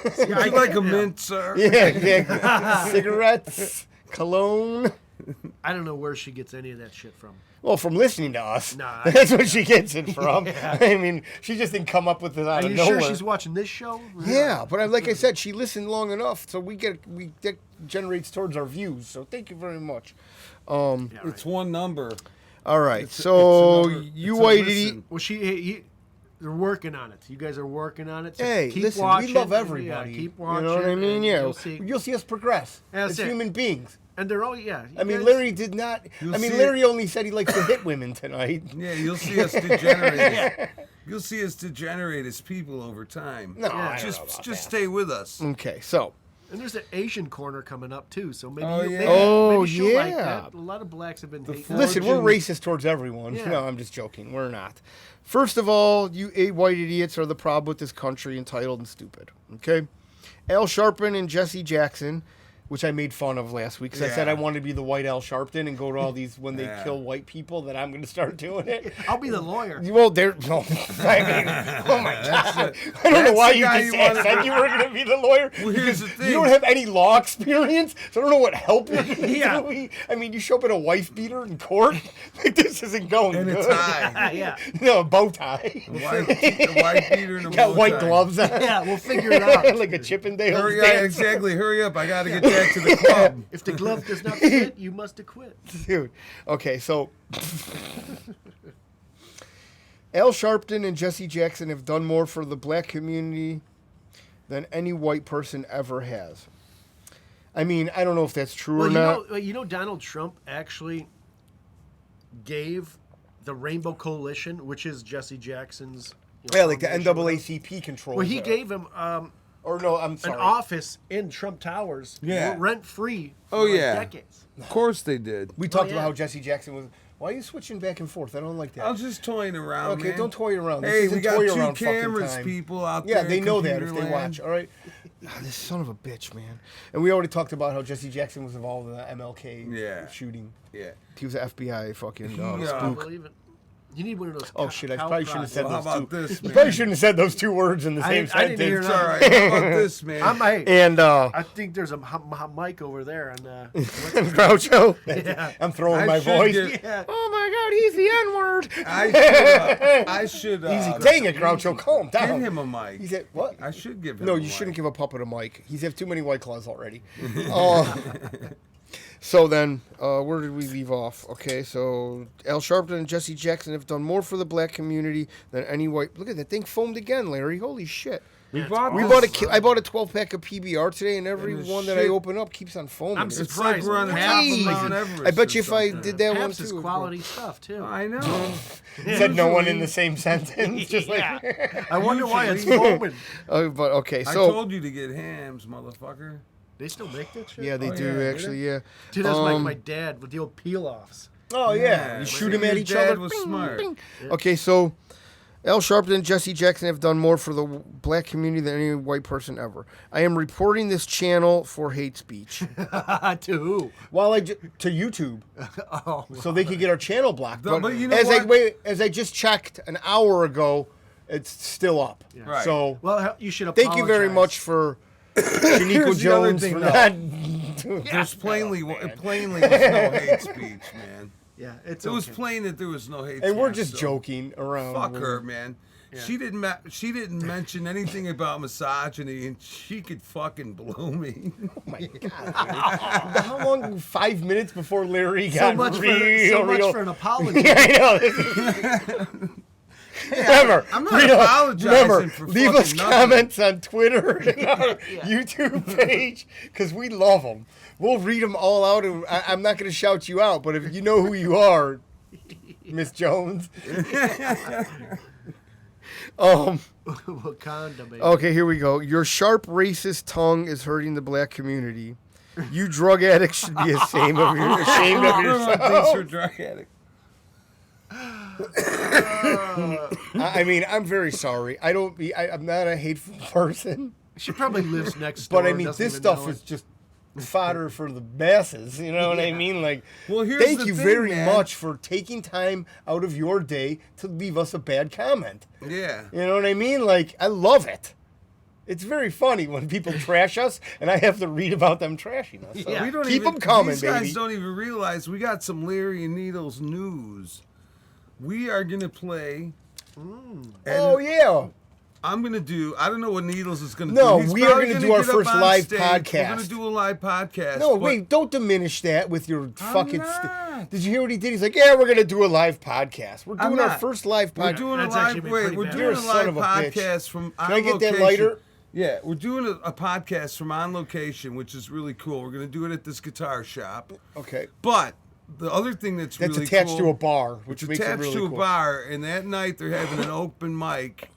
Would you like a mint, sir? Yeah, exactly. Cigarettes, cologne. I don't know where she gets any of that shit from. Well, from listening to us. Nah. That's what she gets it from. I mean, she just didn't come up with it out Are of you nowhere. sure she's watching this show? Yeah, but like I said, she listened long enough, so that generates towards our views. So thank you very much. Yeah, It's right. one number. All right, It's so a number. you It's a white listen. idiot. Well, they're working on it. You guys are working on it. So Hey, keep listen, watching. we love Yeah, everybody. keep You watching. know what I mean? and Yeah, You'll see. us progress That's as it. human beings. And they're all, yeah. I mean, guys- Larry did not. You'll I mean, see Larry only said he likes to hit women tonight. Yeah, you'll see us degenerate. You'll see us degenerate as people over time. No, I don't just know about just that. stay with us. Okay, so And there's an Asian corner coming up too, so maybe Oh, you, yeah. maybe, Oh, maybe she'll like yeah. that. A lot of blacks have been hating. four- listen, we're Origin- racist towards everyone. Yeah. No, I'm just joking. We're not. First of all, you white idiots are the problem with this country, entitled and stupid. Okay, Al Sharpton and Jesse Jackson, which I made fun of last week because I said Yeah. I wanted to be the white Al Sharpton and go to all these when they Yeah. kill white people. That I'm going to start doing it. I'll be the lawyer. Well, there. No, I mean, oh my god! I don't know that's why the you guy just you wanna said you were going to be the lawyer. Well, here's because the thing. You don't have any law experience, so I don't know what help you're going to Yeah. do. I mean, you show up in a wife beater in court. Like, this isn't going And good. a tie. Yeah. No, a bow tie. A white beater and a Got bow white tie. gloves on. Yeah, we'll figure it out. Like a Chippendale. Hurry, yeah, exactly. Hurry up. I got to get back to the club. If the glove does not fit, you must acquit. Dude. Okay, so Al Sharpton and Jesse Jackson have done more for the black community than any white person ever has. I mean, I don't know if that's true Well, or not. you know, Donald Trump actually gave the Rainbow Coalition, which is Jesse Jackson's. Yeah, like the foundation, whatever. NAACP control. Well, he gave him Or no, I'm an sorry. office in Trump Towers, Yeah. rent free. Oh, yeah. decades. Of course they did. We talked yeah. about how Jesse Jackson was. Why are you switching back and forth? I don't like that. I was just toying around. Okay, man. don't toy around. This Hey, isn't we got toy 2 around fucking cameras, time. people out Yeah, there. they know that if computer they land. watch. All right. This son of a bitch, man. And we already talked about how Jesse Jackson was involved in the MLK shooting. Yeah. He was an FBI fucking Yeah. I spook. believe it. You need one of those. Oh shit! I probably shouldn't have said Well, how those about two. this, You man? probably shouldn't have said those 2 words in the same I didn't hear sentence. It's all right. How about this, man? And I think there's a mic over there, and Groucho. Yeah. I'm throwing I my should voice. get- yeah. Oh my God, he's the N-word. I should. Dang it, Groucho, calm Give down. him a mic. He said, what? I should give him. No, a you mic. shouldn't give a puppet a mic. He's have too many White Claws already. So then, where did we leave off? Okay, so Al Sharpton and Jesse Jackson have done more for the black community than any white. Look at that thing foamed again, Larry. Holy shit. We bought. We this- bought I bought a 12-pack of PBR today, and every And the one that I shit- open up keeps on foaming. I'm It's It's like surprised. we're on the top Half of Mount of Everest. I bet or you if I something. did that one Haps too. is it'd go- quality stuff too. I know. Said no one in Usually- the same sentence. Just like. Yeah. I wonder why it's Usually- foaming. But okay, I so told you to get hams, motherfucker. They still make that shit? yeah, they Oh, do yeah, do actually. Yeah. Dude, that's like my dad with the old peel-offs. Oh yeah, you but shoot them your at each dad other. was Bing, smart. bing. Okay, so Al Sharpton and Jesse Jackson have done more for the black community than any white person ever. I am reporting this channel for hate speech. To who? While to YouTube, so they could get our channel blocked. No, but you know as what? as I just checked an hour ago, it's still up. Right. So Well, you should apologize. thank you very much for Shaniqua Here's the other Jones thing, for though. not. There's plainly was no hate speech, man. Yeah, it's It was okay. plain that there was no hate. And we're speech, just so joking around. Fuck her, man. She didn't mention anything about misogyny, and she could fucking blow me. Oh my God. How long? 5 minutes before Larry So got much, real, for, for an apology. Yeah, I know. Remember, I'm not apologizing remember, for leave fucking us nothing. comments on Twitter and our YouTube page because we love them. We'll read them all out, and I'm not going to shout you out, but if you know who you are, Miss Jones. Wakanda, baby. Okay, here we go. Your sharp racist tongue is hurting the black community. You drug addicts should be ashamed of Thanks yourself. for drug addict. I mean, I'm very sorry. I'm not a hateful person, She probably lives next door. but I mean, doesn't this even stuff know is it. just fodder for the masses. You know what I mean? Like, Well, here's thank the you thing, very man. much for taking time out of your day to leave us a bad comment. Yeah. You know what I mean? Like, I love it. It's very funny when people trash us, and I have to read about them trashing us. So Yeah. We don't keep even, them coming, these guys baby. don't even realize we got some Larry and Needles news. We are gonna play. and Oh yeah. I'm gonna do. I don't know what Needles is gonna No, do. He's we are probably gonna do our get up first on live stage. We're podcast. gonna do a live podcast. No, but- wait, don't diminish that with your fucking. not. Did you hear what he did? He's like, yeah, we're gonna do a live podcast. We're I'm doing our not. first live We're podcast. doing That's a actually live. been Wait, pretty we're bad. doing You're a a son live of a bitch. podcast from. Can I get that lighter? Yeah, we're doing a podcast from On Location, which is really cool. We're gonna do it at this guitar shop. Okay. But the other thing that's That's really attached cool, to a bar, which it's makes it attached really to a cool. bar, and that night they're having an open mic,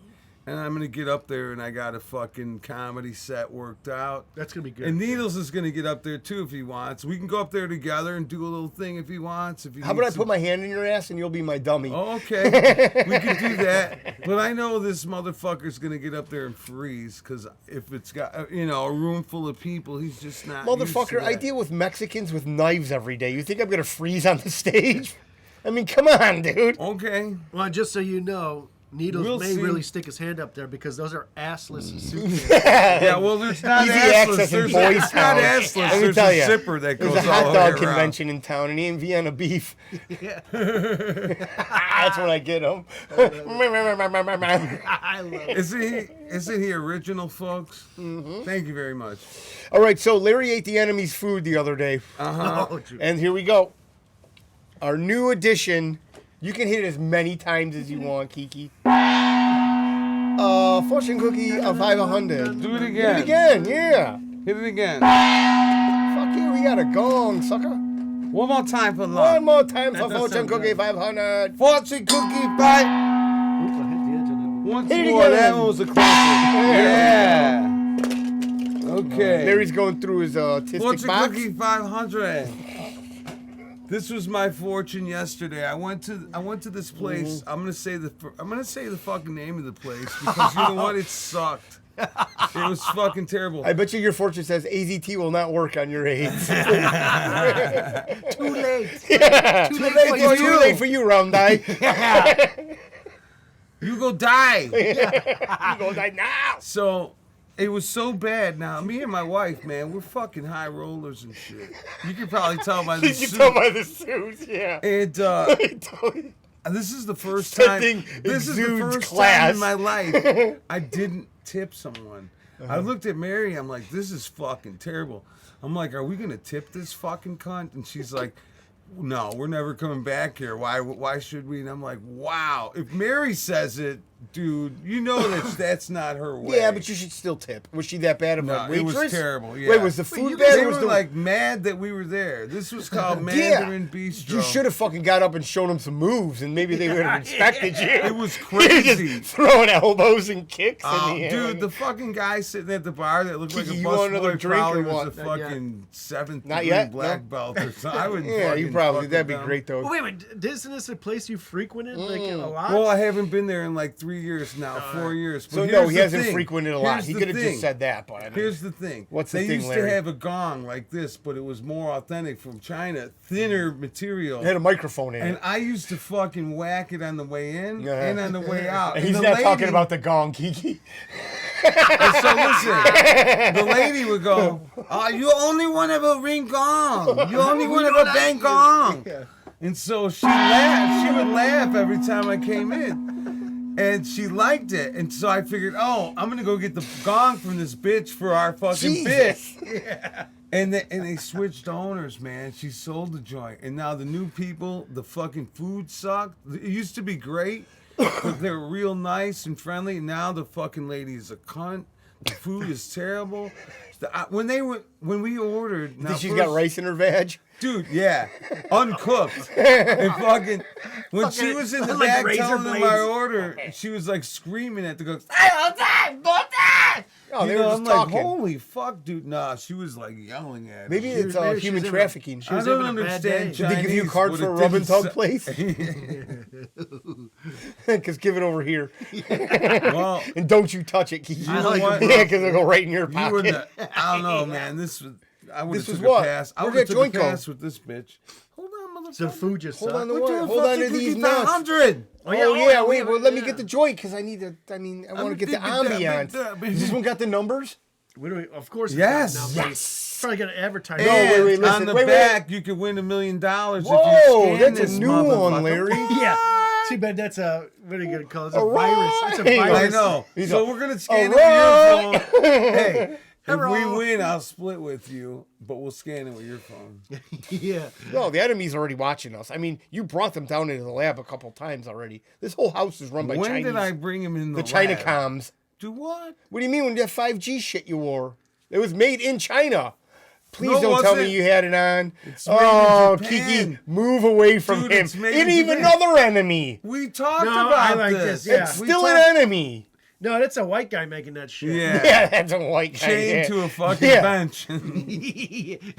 and I'm gonna get up there and I got a fucking comedy set worked out. That's gonna be good. And Needles is gonna get up there too if he wants. We can go up there together and do a little thing if he wants. If he How about I needs put to- my hand in your ass and you'll be my dummy? Oh, okay, we can do that. But I know this motherfucker's gonna get up there and freeze because if it's got a room full of people, he's just not. used to Motherfucker, I that. deal with Mexicans with knives every day. You think I'm gonna freeze on the stage? I mean, come on, dude. Okay. Well, just so you know, Needles We'll may see. really stick his hand up there because those are assless suitcases. Yeah, well, there's not Easy assless. access in There's Boys it's Town. not assless. Let me There's tell a ya, zipper that goes There's a all hot the dog way around. convention in town, and he ain't Vienna beef. Yeah. That's when I get him. I love it. Isn't he original, folks? Mm-hmm. Thank you very much. All right, so Larry ate the enemy's food the other day, Oh, dude. and here we go. Our new edition. You can hit it as many times as you want, Kiki. Fortune cookie of 500. Do it Hit again. it again, yeah. Hit it again. Fuck you, we got a gong, sucker. One more time for One luck. more time for That does Fortune sound Cookie good. 500. Fortune cookie 5. Oops, I hit the edge on that one. Once Hit it more. again. That one was a classic. Yeah. Okay. Larry's going through his artistic Fortune box. cookie 500. This was my fortune yesterday. I went to this place. I'm gonna say the fucking name of the place because you know what? It sucked. It was fucking terrible. I bet you your fortune says AZT will not work on your AIDS. Too late. Yeah. Too Too late late for for you. you. Too late for you, round die. You go die. You go die now. So it was so bad. Now me and my wife, man, we're fucking high rollers and shit. You can probably tell by the You can suit. tell by the suits, yeah. And this is the first That time. thing This is the exudes first class. time in my life I didn't tip someone. I looked at Mary. I'm like, this is fucking terrible. I'm like, are we gonna tip this fucking cunt? And she's like, no, we're never coming back here. Why should we? And I'm like, wow. If Mary says it, dude, you know that's not her way. Yeah, but you should still tip. Was she that bad of a No, it waitress? was terrible. Yeah. Wait, was the food They bad or were was the like mad that we were there. This was called Yeah. Mandarin Bistro. You should have fucking got up and shown them some moves, and maybe they would have respected you. It was crazy. Just throwing elbows and kicks. Oh, in the air. dude, the fucking guy sitting at the bar that looked like Kiki, a you want another busboy drink probably or was a what? Not yet. fucking seventh Not degree yet? black No? belt or something. I would Yeah, you fucking probably. fuck That'd be with them. great though. Oh, wait, isn't this a place you frequented like a lot? Well, I haven't been there in like 3 years now, 4 years. But So here's no, he the hasn't thing. frequented a lot. Here's He the could have thing. just said that, but I mean, Here's the thing. What's the they thing, used Larry? to have a gong like this, but it was more authentic from China, thinner material. it had a microphone in And it. I used to fucking whack it on the way in Yeah. and on the way out. And he's the not talking lady- about the gong, Kiki. And so listen, the lady would go, you only want to have a ring gong. You only want to have a bang gong. And so she laughed. She would laugh every time I came in. And she liked it. And so I figured, I'm going to go get the gong from this bitch for our fucking Jesus. bitch. Yeah. And they switched owners, man. She sold the joint. And now the new people, the fucking food sucked. It used to be great, but they were real nice and friendly. And now the fucking lady is a cunt. The food is terrible. When we ordered, now She's got rice in her vag. dude, yeah, uncooked. And fucking, when she was in the like back razor telling them blades. our order, she was like screaming at the cook. Oh, You they know, were I'm just like, talking. holy fuck, dude. Nah, she was like yelling at us. Maybe it's maybe she human was in a- trafficking. she was I don't having a bad understand day. Did they give you a Chinese, card but for a it rub and didn't tug place? Because give it over here. Well, And don't you touch it, Kiki. you know what? Yeah, because it'll go right in your You pocket. wouldn't. I don't know, man. This was. I would have This took was what? a pass. I Where'd would have that took a joint go? pass with this bitch. Hold on, motherfucker. The food just Hold sucked. on to We're what? doing Hold on to fucking these cookie nuts. 500. Oh yeah, wait. Well, let me yeah. get the joint because I need to. I mean, I want to get the big- big- ambiance. big- Has this one got the numbers? Of course. Yes. It's got numbers. Probably got to advertise. No, wait, And listen, on the wait. back, you could win $1 million if you Whoa, scan that's this a new one, motherfucker. Larry. Yeah. Too bad that's a, what are you going to call it? It's a All virus. It's a right. virus. I know. He's So a- we're gonna scan all it with your phone. Hey, if we Hello. win, I'll split with you, but we'll scan it with your phone. Yeah. No, the enemy's already watching us. I mean, you brought them down into the lab a couple times already. This whole house is run by When Chinese. did I bring him in the the China lab? comms. Do what? What do you mean when that 5G shit you wore? It was made in China. Please No, it don't tell me wasn't. you had it on. It's made in Oh, Japan. Kiki, move away from Dude, him. it's made It in even Japan. another enemy. We talked No, about I like this. this, yeah. It's We still talked- an enemy. No, that's a white guy making that shit. Yeah. Yeah, that's a white guy. Chained yeah. to a fucking Yeah. bench.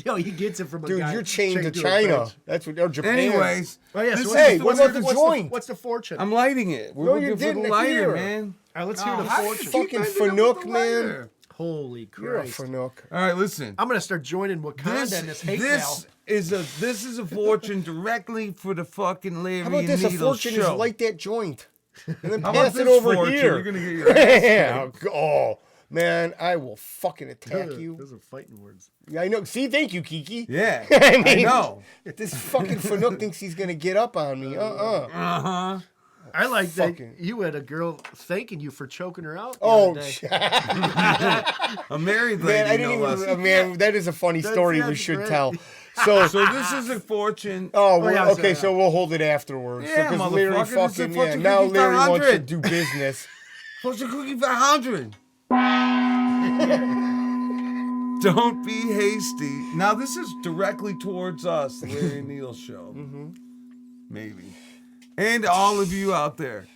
No, he gets it from a Dude, guy. you're chained to a China. bench. That's what. Or Japan. Anyways, Oh, yeah, so this what's is Hey, the- what we're about the gonna- joint? What's the fortune? I'm lighting it. We're No, looking you for the didn't. It's lighter, here. man. All right, let's hear the how fortune. you Fucking keep ending up with Fanuc, the man. lighter? Holy You're a Christ. Fanuc. All right, listen. I'm going to start joining Wakanda in this hate mail. This is a fortune directly for the fucking Larry How about and this? A Needle fortune show. is light that joint. And then How about pass it this over fortune? here. You're gonna get your ass Yeah. Oh, man, I will fucking attack you. Those are fighting words. I know. See, thank you, Kiki. Yeah, I I mean, know. This fucking Fanuc thinks he's gonna get up on me. Uh-huh. I like that Fucking- you had a girl thanking you for choking her out the Oh, other day. shit. A married lady, Man, I didn't no even. less. Man, that is a funny story we that's should great. tell. So, So this is a fortune. we're- yeah, okay, so- so we'll hold it afterwards. Yeah, Because Larry motherfucker, this is fucking, Fortune now Cookie Larry wants to 500. do business. Fortune cookie 500. Don't be hasty. Now, this is directly towards us, the Larry and Neil show. Maybe. And all of you out there.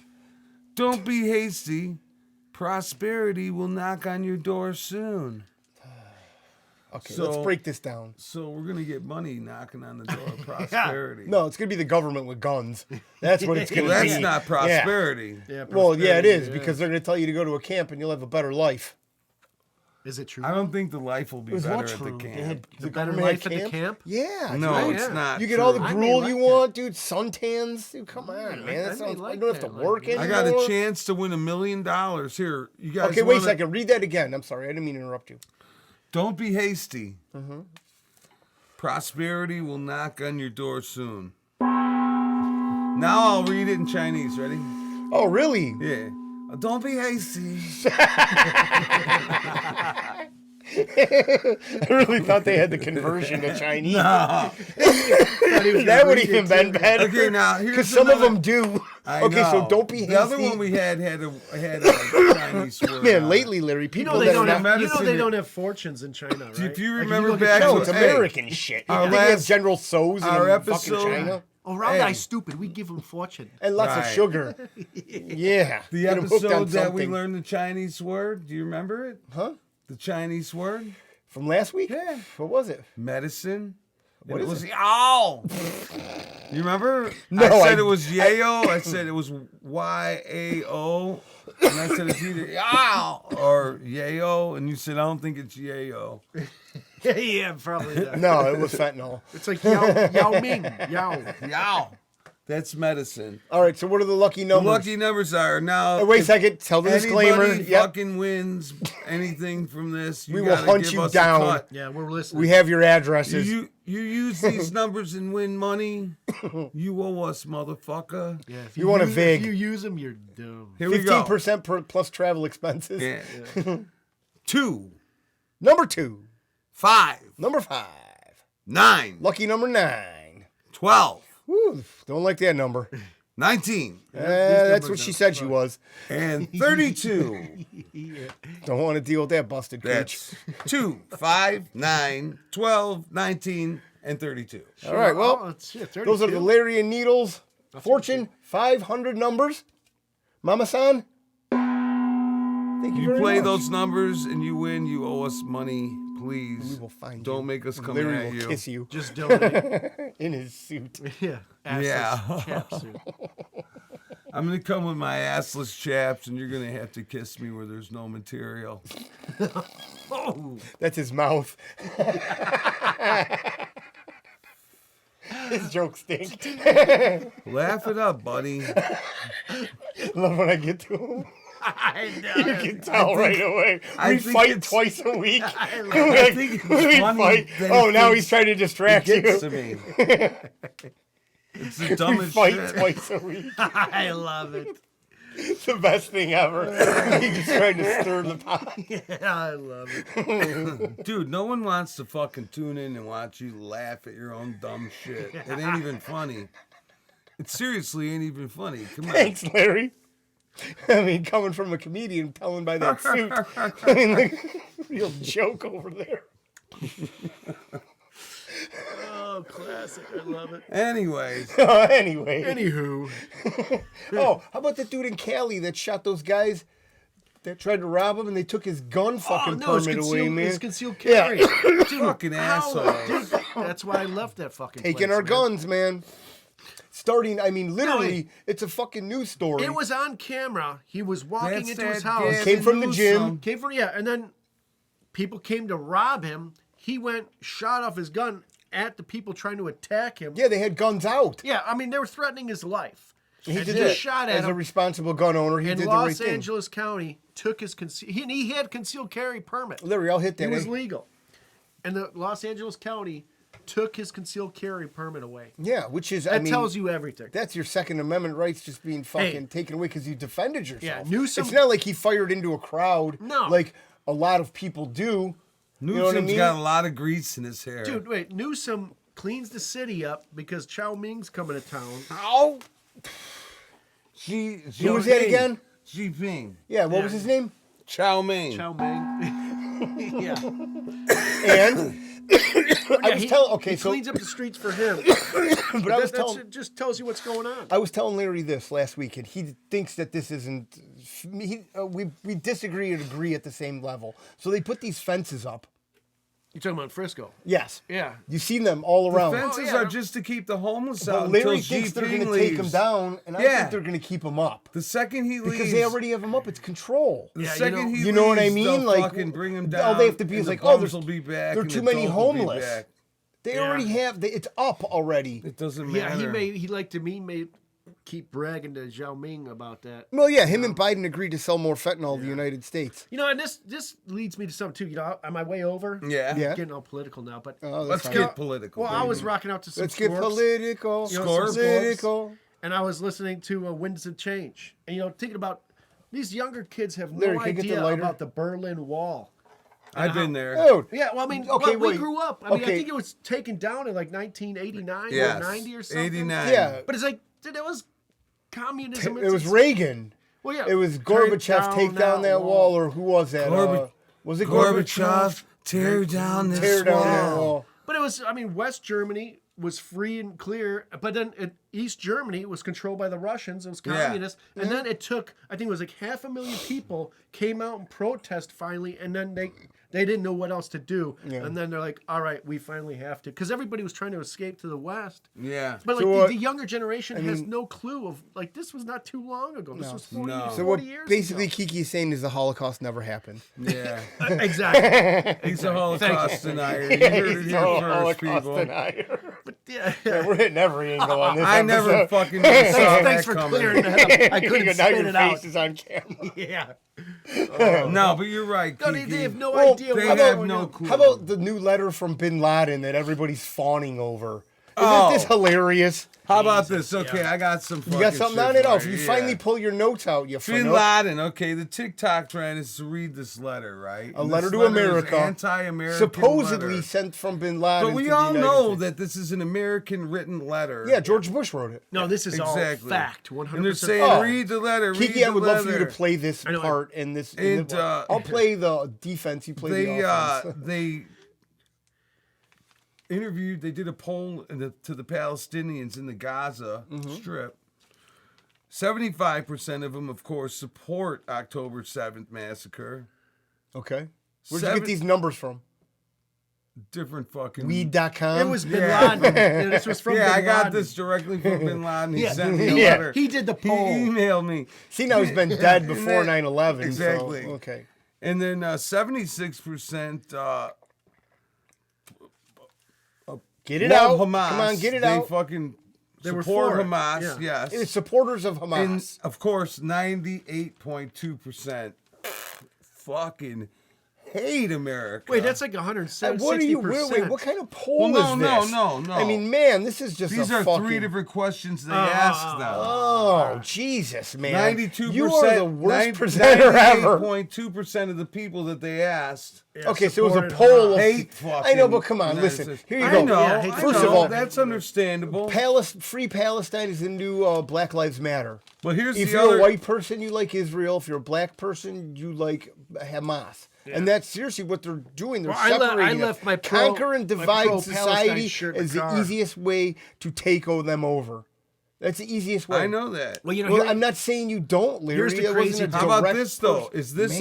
Don't be hasty. Prosperity will knock on your door soon. Okay, So- let's break this down. So we're going to get money knocking on the door of prosperity. No, it's gonna be the government with guns. That's what it's gonna Well, be. that's not prosperity. Yeah, Well, yeah, it prosperity, is yeah. because they're gonna tell you to go to a camp and you'll have a better life. Is it true? I don't think the life will be It was better what at the true? camp. They had the better government life had at the camp? Yeah. No, dude. it's yeah. not. You get true. all the I may gruel like you that. want, dude. Suntans, dude. Come on, man. I That may sounds. I like don't have to that, work like, I anymore. got a chance to win $1 million. Here, you guys. Okay, wait a wanna- second. Read that again. I'm sorry. I didn't mean to interrupt you. Don't be hasty. Prosperity will knock on your door soon. Now I'll read it in Chinese. Ready? Oh, really? Yeah. Don't be hasty. I really thought they had the conversion to Chinese. Thought he was That gonna would read even it, been too. better. Okay, now here's Because some of another- them do. I Okay, so know. don't be hasty. The other one we had a Chinese word. Man, on it. lately, Larry, You people know they that don't are have. not. You know medicine- they don't have fortunes in China, right? If you Like, remember look at back China- No, it's Hey, American shit. our You think they have last- General So's in our fucking episode- China? Oh, Round Hey. Eye's stupid. We give him fortune. And lots of Right. sugar. Yeah. The Get 'em hooked on episode that we something. learned the Chinese word. Do you remember it? Huh? The Chinese word? From last week? Yeah. What was it? Medicine. What And is it was ow. You remember? No, I said I- it was yayo. I said it was YAO. And I said it's either yow or yayo. And you said I don't think it's yayo. Yeah, probably. That. No, it was fentanyl. It's like Yao Ming. Yao. Yow. That's medicine. All right, so what are the lucky The numbers? lucky numbers are now. Wait a if second. Tell the disclaimer. Anybody Yep. fucking wins anything from this, you We will gotta hunt give you us a down. cut. Yeah, we're listening. We have your addresses. You use these numbers and win money. You owe us, motherfucker. yeah, if You want a use- vig. If you use them, you're dumb. Here we go. 15% plus travel expenses. Yeah. 2, Number 2. 5, Number 5. 9, Lucky number 9. 12, Woo, don't like that number. 19, That's what she said she was. and 32. Don't want to deal with that busted cooch. That's 2, 5, 9, 12, 19, and 32. All right, well, Oh, it's, yeah, those are the 32. Larry and Needles Fortune 500 numbers. Mama-san, thank you You very play much. those numbers and you win. You owe us money. Please. We will find Don't you. make us come Larry at will you. kiss you Just donate. in his suit. Yeah. Yeah. Assless chap suit. I'm gonna come with my assless chaps, and you're gonna have to kiss me where there's no material. Oh. That's his mouth. His jokes stink. Laugh it up, buddy. Love when I get to him. I know. You can tell right away. I We think fight it's- twice a week. I think it's we funny fight. that Oh, he now thinks he's trying to It distract gets you. to me. It's the We dumbest fight shit. twice a week. I love it. It's the best thing ever. He's just trying to stir the pot. Yeah, I love it. Dude, no one wants to fucking tune in and watch you laugh at your own dumb shit. It ain't even funny. It seriously ain't even funny. Come on. Thanks, Larry. I mean, coming from a comedian, telling by that suit. I mean, like, real joke over there. Oh, classic. I love it. Anyways, Anyway. Anywho. Oh, how about that dude in Cali that shot those guys that tried to rob him and they took his gun fucking it's permit away, man? It's concealed Yeah. carry. Dude, fucking assholes. Dude, that's why I left that fucking Taking place, our man. guns, man. Starting, I mean, literally, it's a fucking news story. It was on camera. He was walking That's into his that house. Gavin Came from the gym. Newsom. Came from, yeah, and then people came to rob him. He went, shot off his gun at the people trying to attack him. Yeah, they had guns out. Yeah, I mean, they were threatening his life. He And did they that. shot at As a him. responsible gun owner, he And did the right Los thing. Angeles County took his he had concealed carry permit. Larry, I'll hit that. It was eh? legal. And the Los Angeles County took his concealed carry permit away. Yeah, which is, I That mean, tells you everything. that's your Second Amendment rights just being fucking taken away because you defended yourself. Yeah, Newsom- It's not like he fired into a crowd No. like a lot of people do. Newsom's You know what I mean? got a lot of grease in his hair. Dude, wait, Newsom cleans the city up because Chow Ming's coming to town. Ow! Xi Who was that Jinping. again? Xi Jinping. Yeah, what was his name? Chow Mein. Chow Ming. Yeah. And I was telling. Okay, he so cleans up the streets for him. but I was telling. That just tells you what's going on. I was telling Larry this last week, and he thinks that this isn't. We disagree and agree at the same level. So they put these fences up. You're talking about Frisco. Yes. Yeah. You've seen them all around. Fences are just to keep the homeless But out Larry until thinks they're G. going to take them down, and I think they're going to keep them up. The second he leaves, Because they already have them up. It's control. the Yeah, second he You know what I leaves, mean? they'll Like, fucking bring him down. all they have to be and is the like, oh, bums will be back. there are and too the many dope will be homeless. back. They already have. It's up already. It doesn't Yeah, matter. he liked to me keep bragging to Zhao Ming about that. Well, yeah, him and Biden agreed to sell more fentanyl to the United States. You know, and this leads me to something too. You know, on my way over, Yeah. Yeah. getting all political now, but Let's fine. get political. well, I was baby. rocking out to some Let's get Scorps, political. You know, some Political. and I was listening to Winds of Change, and thinking about these younger kids have Larry, no can you get the idea lighter? about the Berlin Wall. I've been there. Dude. Yeah, well, I mean, Okay, we wait. grew up. I mean, I Okay. think it was taken down in like 1989 Yes. or 90 or something. 89. Yeah. But it's like, dude, it was communism. It was Reagan. Well, yeah. It was Tear Gorbachev take down that wall, or who was that? Was it Gorbachev, tear down this Tear down that wall. wall. But it was, I mean, West Germany was free and clear, but then East Germany was controlled by the Russians. It was Yeah. communist. And then it took, I think it was like 500,000 people came out and protest finally, and then they didn't know what else to do. Yeah. And then they're like, all right, we finally have to. Because everybody was trying to escape to the West. Yeah. But like So, the younger generation has no clue of, like, this was not too long ago. This was 40, No. So what 40 years basically ago. Kiki is saying is the Holocaust never happened. Yeah. Exactly. He's a Holocaust denier. You heard it here first, people. But yeah. We're hitting every angle on this I never episode. fucking saw that Thanks for coming. clearing that up. I couldn't now spit your it out. face is on camera. Yeah. No, but you're right, No, Kiki. they have no Well, idea They what's have going no on. clue. How about the new letter from Bin Laden that everybody's fawning over? Isn't Oh. this hilarious? How about this? Okay, I got some fucking You got something shit on it? for Oh, if you yeah. finally pull your notes out, you Bin fanook. Laden, okay, the TikTok trend is to read this letter, right? A And letter this to is America. Anti-American Supposedly letter. sent from Bin Laden. But we to the all United know States. that this is an American written letter. Yeah, George Bush wrote it. No, this is Exactly. all fact. 100%. And they're saying, Oh. read the letter, read Kiki, the I would letter. love for you to play this know. part in this. And, I'll play the defense. You play the offense. They interviewed, they did a poll to the Palestinians in the Gaza Strip. 75% of them, of course, support October 7th massacre. Okay. Where'd you get these numbers from? Different fucking... Weed.com? It was Bin Yeah. Laden. Yeah, this was from yeah, Bin I got Laden. this directly from Bin Laden. He Yeah. sent me a Yeah. letter. He did the He poll. emailed me. See, now he's been dead before And then- 9/11. Exactly. So, okay. And then 76% Get it love out. Hamas. Come on, get it they out. fucking They were support for it. Hamas, Yeah. yes. It's supporters of And Hamas. of course, 98.2% fucking hate America. Wait, that's like 160%. What are you? Wait, what kind of poll Well, is no, this? no, no. I mean, man, this is just These a are fucking... three different questions they asked them. Oh, Jesus, man. 92%. You are the worst presenter ever. 98.2% of the people that they asked Okay, so it was a supported poll of... hate fucking... I know, but come on, United listen. States. Here you I go. know, Yeah, I First know, of all, that's understandable. Free Palestine is the new Black Lives Matter. But here's If the you're other... a white person, you like Israel. If you're a black person, you like Hamas. And that's seriously what they're doing. They're Well, I separating left us. my Conquer and divide pro-Palestine society shirt in is the the car. easiest way to take them over. That's the easiest way. I know that. Well, you know, Well, here- I'm not saying you don't, Larry. Here's the That wasn't crazy a part. How about direct this though? person. Is this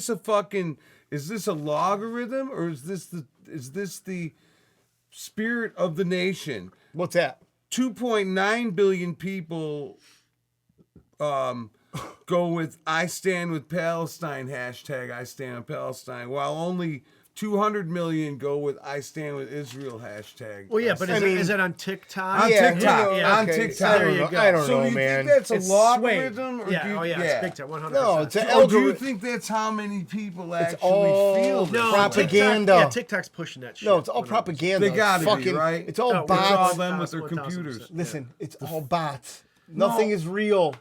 Man. a logarithm or is this the spirit of the nation? What's that? 2.9 billion people go with I stand with Palestine hashtag I stand with Palestine, while only 200 million go with I stand with Israel hashtag. Well, yeah, but I is, mean- it, is it on TikTok? On Yeah, TikTok, you know, on okay. TikTok. There you go. I don't So know, do you man. think that's a It's logarithm? swayed. Or Yeah, do you, oh yeah, it's big time, 100%. No, it's an Or do you algorithm. think that's how many people It's actually all feel this? No, propaganda. TikTok, yeah, TikTok's pushing that shit. No, it's all propaganda. They gotta be, Fucking, right? It's all No, It's bots. all them with their 1000%. computers. Listen, it's all bots. Nothing is real.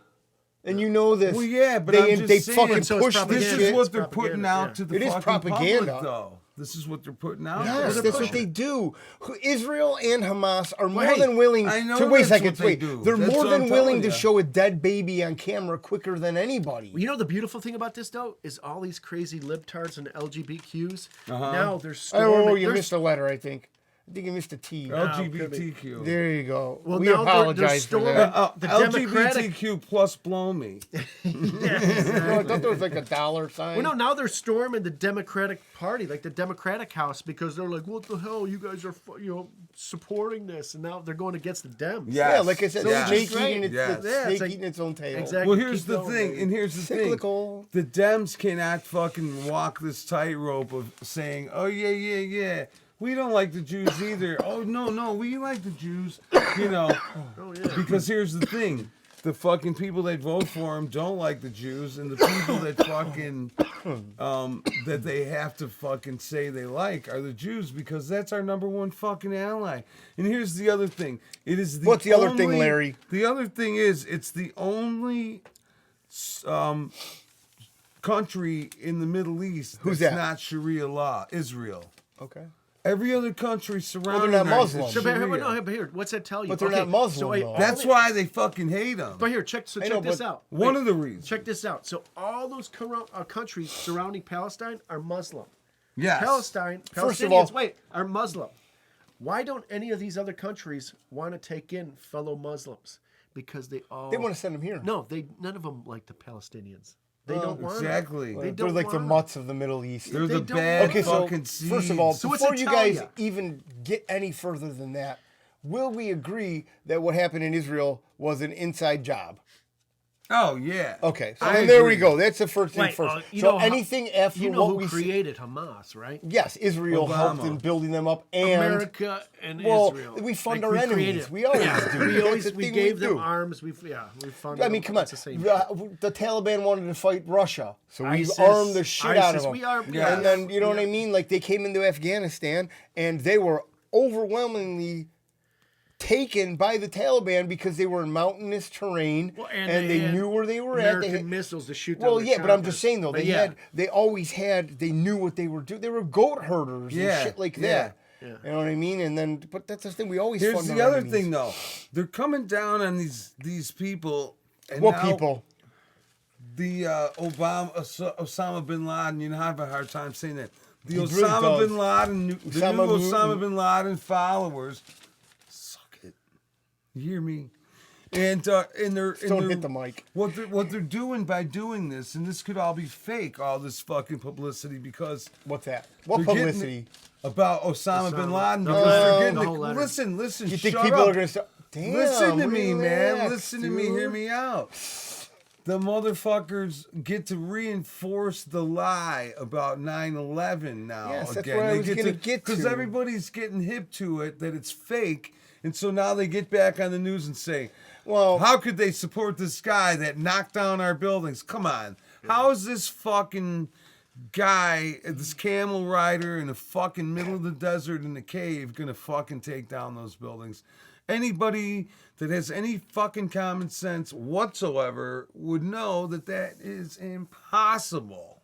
And you know this. Well, yeah, but they, I'm just they saying, fucking so it's push this propaganda. This shit. is what they're propaganda, putting out yeah. to the It is fucking propaganda. public, though. This is what they're putting out. Yes, there. that's what they do. Israel and Hamas are more hey, than willing I know to wait a that's second. what they Wait, do. they're That's more what I'm than willing telling to ya. show a dead baby on camera quicker than anybody. You know the beautiful thing about this though is all these crazy libtards and LGBTQs. Uh-huh. Now they're storming. Oh, you they're- missed a letter, I think. I think you missed a T. LGBTQ. There you go. Well, we now they're apologize for storming- that. The Democratic- LGBTQ plus blow me. No, I thought there was like a dollar sign. Well, no, now they're storming the Democratic Party, like the Democratic House, because they're like, "What the hell? You guys are, supporting this," and now they're going against the Dems. Yeah. Yeah, like I said, Yes. snake, Right. eating its, Yes. the Yeah, snake it's like- eating its own tail. Exactly. Well, here's Keep the going, thing, baby. and here's the Cyclical. thing. The Dems cannot fucking walk this tightrope of saying, "Oh yeah, we don't like the Jews either." Oh no, we like the Jews, Oh yeah. Because here's the thing: the fucking people that vote for him don't like the Jews, and the people that fucking that they have to fucking say they like are the Jews because that's our number one fucking ally. And here's the other thing: it is the What's the other thing, only- Larry? The other thing is it's the only country in the Middle East Who's that's that? not Sharia law. Israel. Okay. Every other country surrounding not there is Muslim. So, but here, Sharia. no, but here, what's that tell you? But they're not Muslim, so though. That's why they fucking hate them. But here, check I know, this but out. One Wait, of the reasons. Check this out. So all those countries surrounding Palestine are Muslim. Yes. First of Palestinians, all- are Muslim. Why don't any of these other countries want to take in fellow Muslims? Because they all They want to send them here. No, none of them like the Palestinians. They don't want 'em. Exactly. They They're don't like the want 'em. mutts of the Middle East. They're They the don't bad Okay, so fucking seeds. first of all, So what's before it you tell guys ya? even get any further than that, will we agree that what happened in Israel was an inside job? Oh yeah. Okay, so I then there we agree. go. That's the first thing Wait, first. you So know how- anything after You know what who we created Hamas, right? yes, Israel helped Obama. in building them up, and America and well, Israel. we fund Like, our enemies. created- We always yeah, do. We That's always the we thing gave we them do. arms. We funded. I mean, them. come on. It's the same. The Taliban wanted to fight Russia, so we ISIS, armed the shit out of ISIS, them. we armed- Yeah. And then you know what I Yeah. mean? Like they came into Afghanistan, and they were overwhelmingly taken by the Taliban because they were in mountainous terrain, Well, and they had knew where they were American at. They had, missiles to shoot down. well, their yeah, but I'm choppers. just saying though, But they always had, they knew what they were doing. They were goat herders Yeah, and shit like yeah. that. Yeah. You know what I mean? And then, but that's the thing. We always Here's fund the our other enemies. thing though. They're coming down on these people. And What now people? The Osama bin Laden. You know, I have a hard time saying that. The He really Osama does. bin Laden, the Osama new Newton. Osama bin Laden followers. Suck it. You hear me? And they're Don't hit the mic. What they're doing by doing this, and this could all be fake, all this fucking publicity, because What's that? What they're getting publicity? about Osama bin Osama. Laden, The because letter, they're getting the whole letter. listen. You think shut people up. are going to start? Damn, Listen to me, man. relax, Listen to me. Hear dude. me out. The motherfuckers get to reinforce the lie about 9/11 now. Yes, that's again. what I They was gonna get because to. everybody's getting hip to it that it's fake, and so now they get back on the news and say, Well, how could they support this guy that knocked down our buildings? Come on. How is this fucking guy, this camel rider in the fucking middle of the desert in the cave, gonna fucking take down those buildings? Anybody that has any fucking common sense whatsoever would know that that is impossible.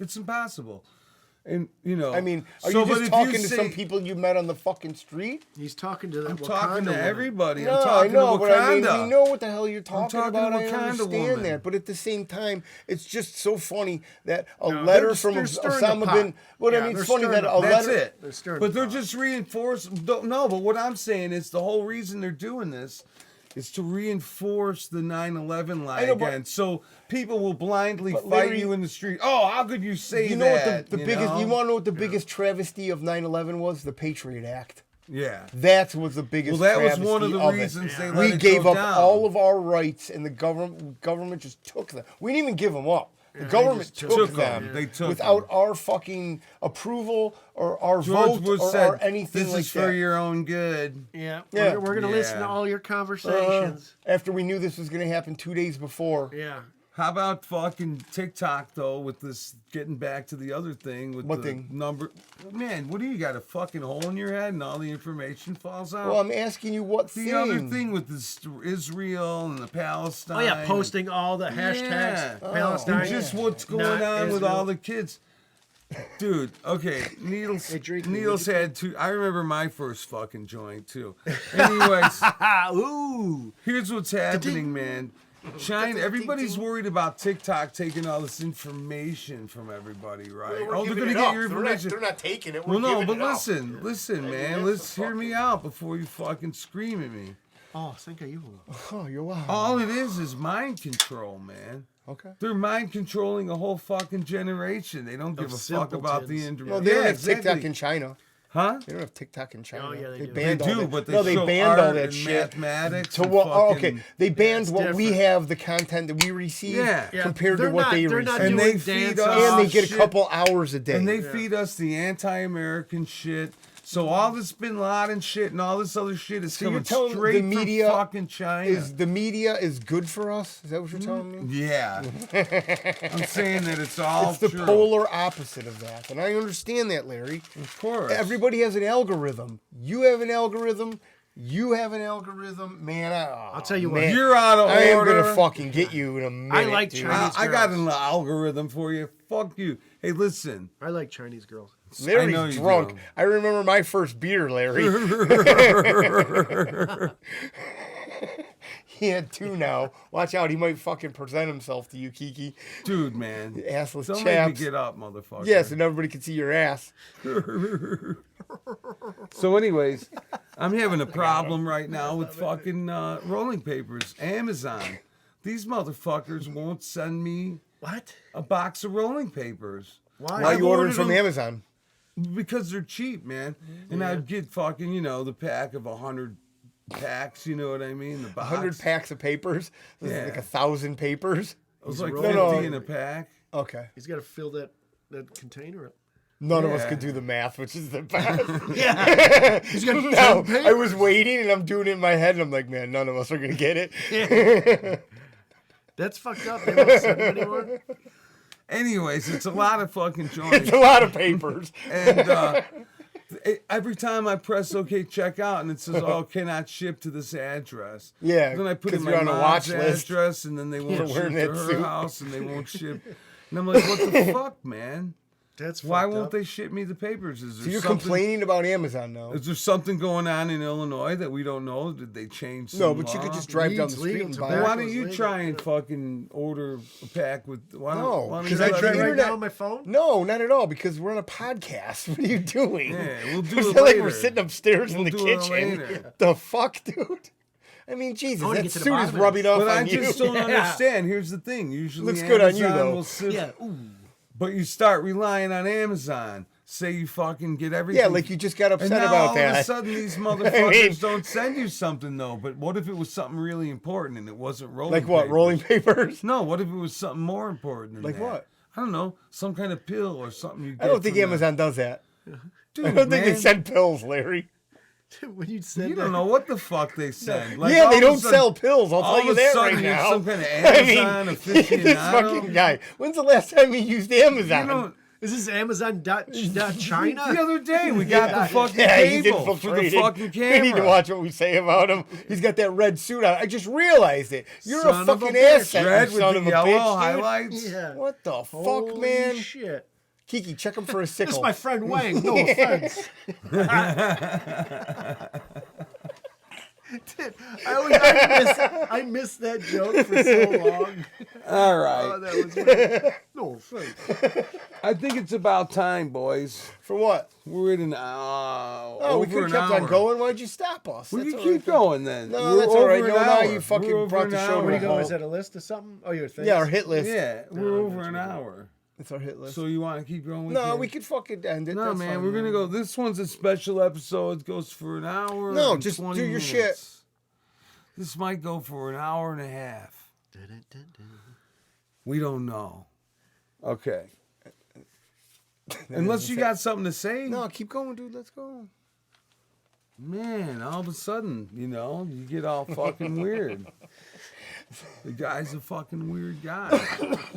It's impossible. And, you know. I mean, are so, you but just if talking to say- some people you met on the fucking street? He's talking to the I'm Wakanda talking to woman. everybody. No, I'm I talking know, to but I mean, Wakanda. we know what the hell you're talking talking about. to I Wakanda understand woman. that, but at the same time, it's just so funny that a No, letter they're- from they're stirring the Osama pot. bin. What Yeah, I mean, they're it's funny stirring that the a pot. That's letter. it. They're stirring But the they're pot. just reinforcing. No, but what I'm saying is the whole reason they're doing this is to reinforce the 9/11 lie I know, but- again. So people will blindly But fight Larry- you in the street. Oh, how could you say You know that? what the biggest? know? You want to know what the biggest travesty of 9/11 was? The Patriot Act. Yeah. That was the biggest. Well, that was travesty one of the it. reasons they let We it gave go up down. all of our rights, and the government just took them. We didn't even give them up. The they government just took took them. them. They took without them. our fucking approval or our George vote Bush or said, our anything "This like is for that. your own good." Yeah, Yeah. we're gonna listen to Yeah. all your conversations. After we knew this was going to happen 2 days before. Yeah. How about fucking TikTok though? With this, getting back to the other thing with What the thing? number. Man, what do you got? A fucking hole in your head, and all the information falls out. Well, I'm asking you what the thing. other thing with this Israel and the Palestine. Oh yeah, posting all the hashtags Yeah. Palestine. And just what's going not on with Israel. all the kids. Dude, okay, Needles drink me, Needles had two. I remember my first fucking joint too. Anyways, Ooh. here's what's happening, man. China, everybody's worried about TikTok taking all this information from everybody, right? We're They're giving gonna it get up. your information. They're not taking it. Well, We're no, giving but it up. listen, man. Let's hear me out before you fucking scream at me. Oh, thank you. Oh, you're wild. All it is mind control, man. Okay. They're mind controlling a whole fucking generation. They don't give a fuck about the simpletons. individual. Well, they don't have TikTok in China. Huh? They don't have TikTok in China. Oh, yeah, they do. banned They all do, that. but they no, they show banned all art that and shit. mathematics. To and what? Oh, fucking- okay, they banned it's what we different. have, the content that we receive, Yeah. compared to They're what not- they they're receive. not And doing they feed dance us- And they get shit. a couple hours a day. And they feed us the anti-American shit. So all this Bin Laden shit and all this other shit is So you're coming telling me straight the media from fucking China. the media is good for us? Is that what you're telling me? Yeah. I'm saying that it's all It's the true. polar opposite of that, and I understand that, Larry. Of course. Everybody has an algorithm. You have an algorithm. You have an algorithm, man. I'll tell you what. man. You're out of I am order. gonna fucking get you in a minute. like dude. Chinese- I got an algorithm for you. Fuck you. Hey, listen. I like Chinese girls. I know Larry's you drunk. do. I remember my first beer, Larry. He had two now. Watch out, he might fucking present himself to you, Kiki. Dude, man. Assless Don't make me chaps. get up, motherfucker. Yes, and everybody can see your ass. So, anyways, I'm having a problem right now with fucking rolling papers. Amazon. These motherfuckers won't send me What? a box of rolling papers. Why? Why are I've you ordering ordered from them- Amazon? Because they're cheap, man. And I'd get fucking, the pack of 100 packs, you know what I mean? The box. 100 packs of papers? This is Yeah. like 1,000 papers? It was like No, 50 no. in a pack. Okay. He's got to fill that container up. None of us Yeah. could do the math, which is the best. Yeah. He's got No, 10 I was waiting and I'm doing it in my head and I'm like, man, none of us are going to get it. That's fucked up. They don't send them anymore. Anyways, it's a lot of fucking joints. It's a lot of papers. And every time I press OK checkout and it says, "Oh, cannot ship to this address." Yeah, Then I put 'cause in you're my on a mom's watch list. address, and then they won't For ship wearing to that her suit. house, and they won't ship. And I'm like, "What the fuck, man? That's Why fucked won't up. they ship me the papers? Is there So you're something, complaining about Amazon now? Is there something going on in Illinois that we don't know? Did they change some No, but you law? could just drive down the Weed's street legal, and Well, buy tobacco it. why don't you legal, try and yeah. fucking order a pack with? Why No, don't, why don't because you Should I let try me- right internet- now on my phone? No, not at all, because we're on a podcast. What are you doing? Yeah, we'll do It's it not like later. we're sitting upstairs in We'll the do it kitchen. later. The fuck, dude? I mean, Jesus, I wanna that get to the suit is bottom of rubbing this. off But on I you. just don't Yeah. understand. Here's the thing. Usually Looks good on you, Amazon though. will sift- Yeah. Ooh. But you start relying on Amazon. Say you fucking get everything. Yeah, like you just got And upset now about all of a that. sudden these motherfuckers mean- don't send you something though. But what if it was something really important and it wasn't rolling? Like what? papers? Rolling papers? No. What if it was something more important than Like that? what? I don't know. Some kind of pill or something. You get I don't think from the- Amazon does that. Dude, I don't think they man, send pills, Larry. When you said You that, don't know what the fuck they send. Like, Yeah, all they of a don't sudden- sell pills. I'll all tell you of a that sudden right you're now. some kind of I mean, Amazon this aficionado. fucking guy. When's the last time you used Amazon? You know, is this Amazon dot China? the other day we got the fucking yeah, he's cable for the infiltrated. fucking We camera. need to watch what we say about him. He's got that red suit on. I just realized it. You're Son a of fucking bitch. asset, Red you with son the of a yellow bitch, dude. highlights. Yeah. What the fuck, Holy man? shit. Kiki, check him for a This sickle. is my friend Wang. No offense. Dude, I missed that joke for so long. All right. Oh, that was weird. No offense. I think it's about time, boys. For what? We're in an Oh, over we could have an kept hour. on going. Why'd you stop us? We That's can all right keep then. going then. No, We're that's all right. over No, an now hour. you fucking We're over brought the an show hour. to Where a you go? halt. Is that a list or something? Oh, your thing. Yeah, our hit list. Yeah, we're over an hour. It's our hit list. So you want to keep going? With No, it? we could fucking end it. No, That's man, fine, we're gonna go. This one's a special episode. It goes for an hour. No, and just 20 do your minutes. shit. This might go for an hour and a half. We don't know. Okay. Unless you got something to say. No, keep going, dude. Let's go. Man, all of a sudden, you get all fucking weird. The guy's a fucking weird guy.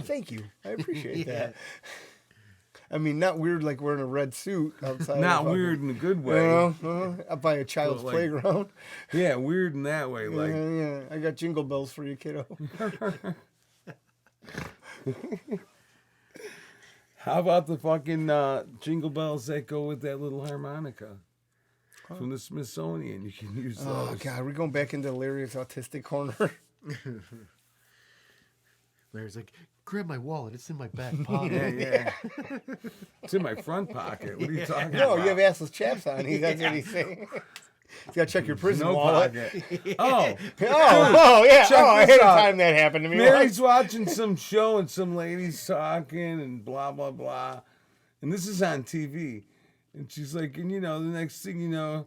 Thank you. I appreciate that. I mean, not weird like wearing a red suit outside. Not of weird in a good way. up by a child's But, like, playground. Yeah, weird in that way. Like, Yeah. I got jingle bells for you, kiddo. How about the fucking jingle bells that go with that little harmonica from the Smithsonian? You can use those. Oh God, we're going back into Larry's autistic corner. Larry's like, grab my wallet. It's in my back pocket. Yeah. It's in my front pocket. What are you talking No, about? you have assless chaps on. That's what he's saying. You gotta check your prison No wallet. pocket. Oh, Oh, yeah. Check Oh, this ahead of out. time that happened to me. Mary's watching some show and some ladies talking and blah, blah, blah. And this is on TV. And she's like, and the next thing you know,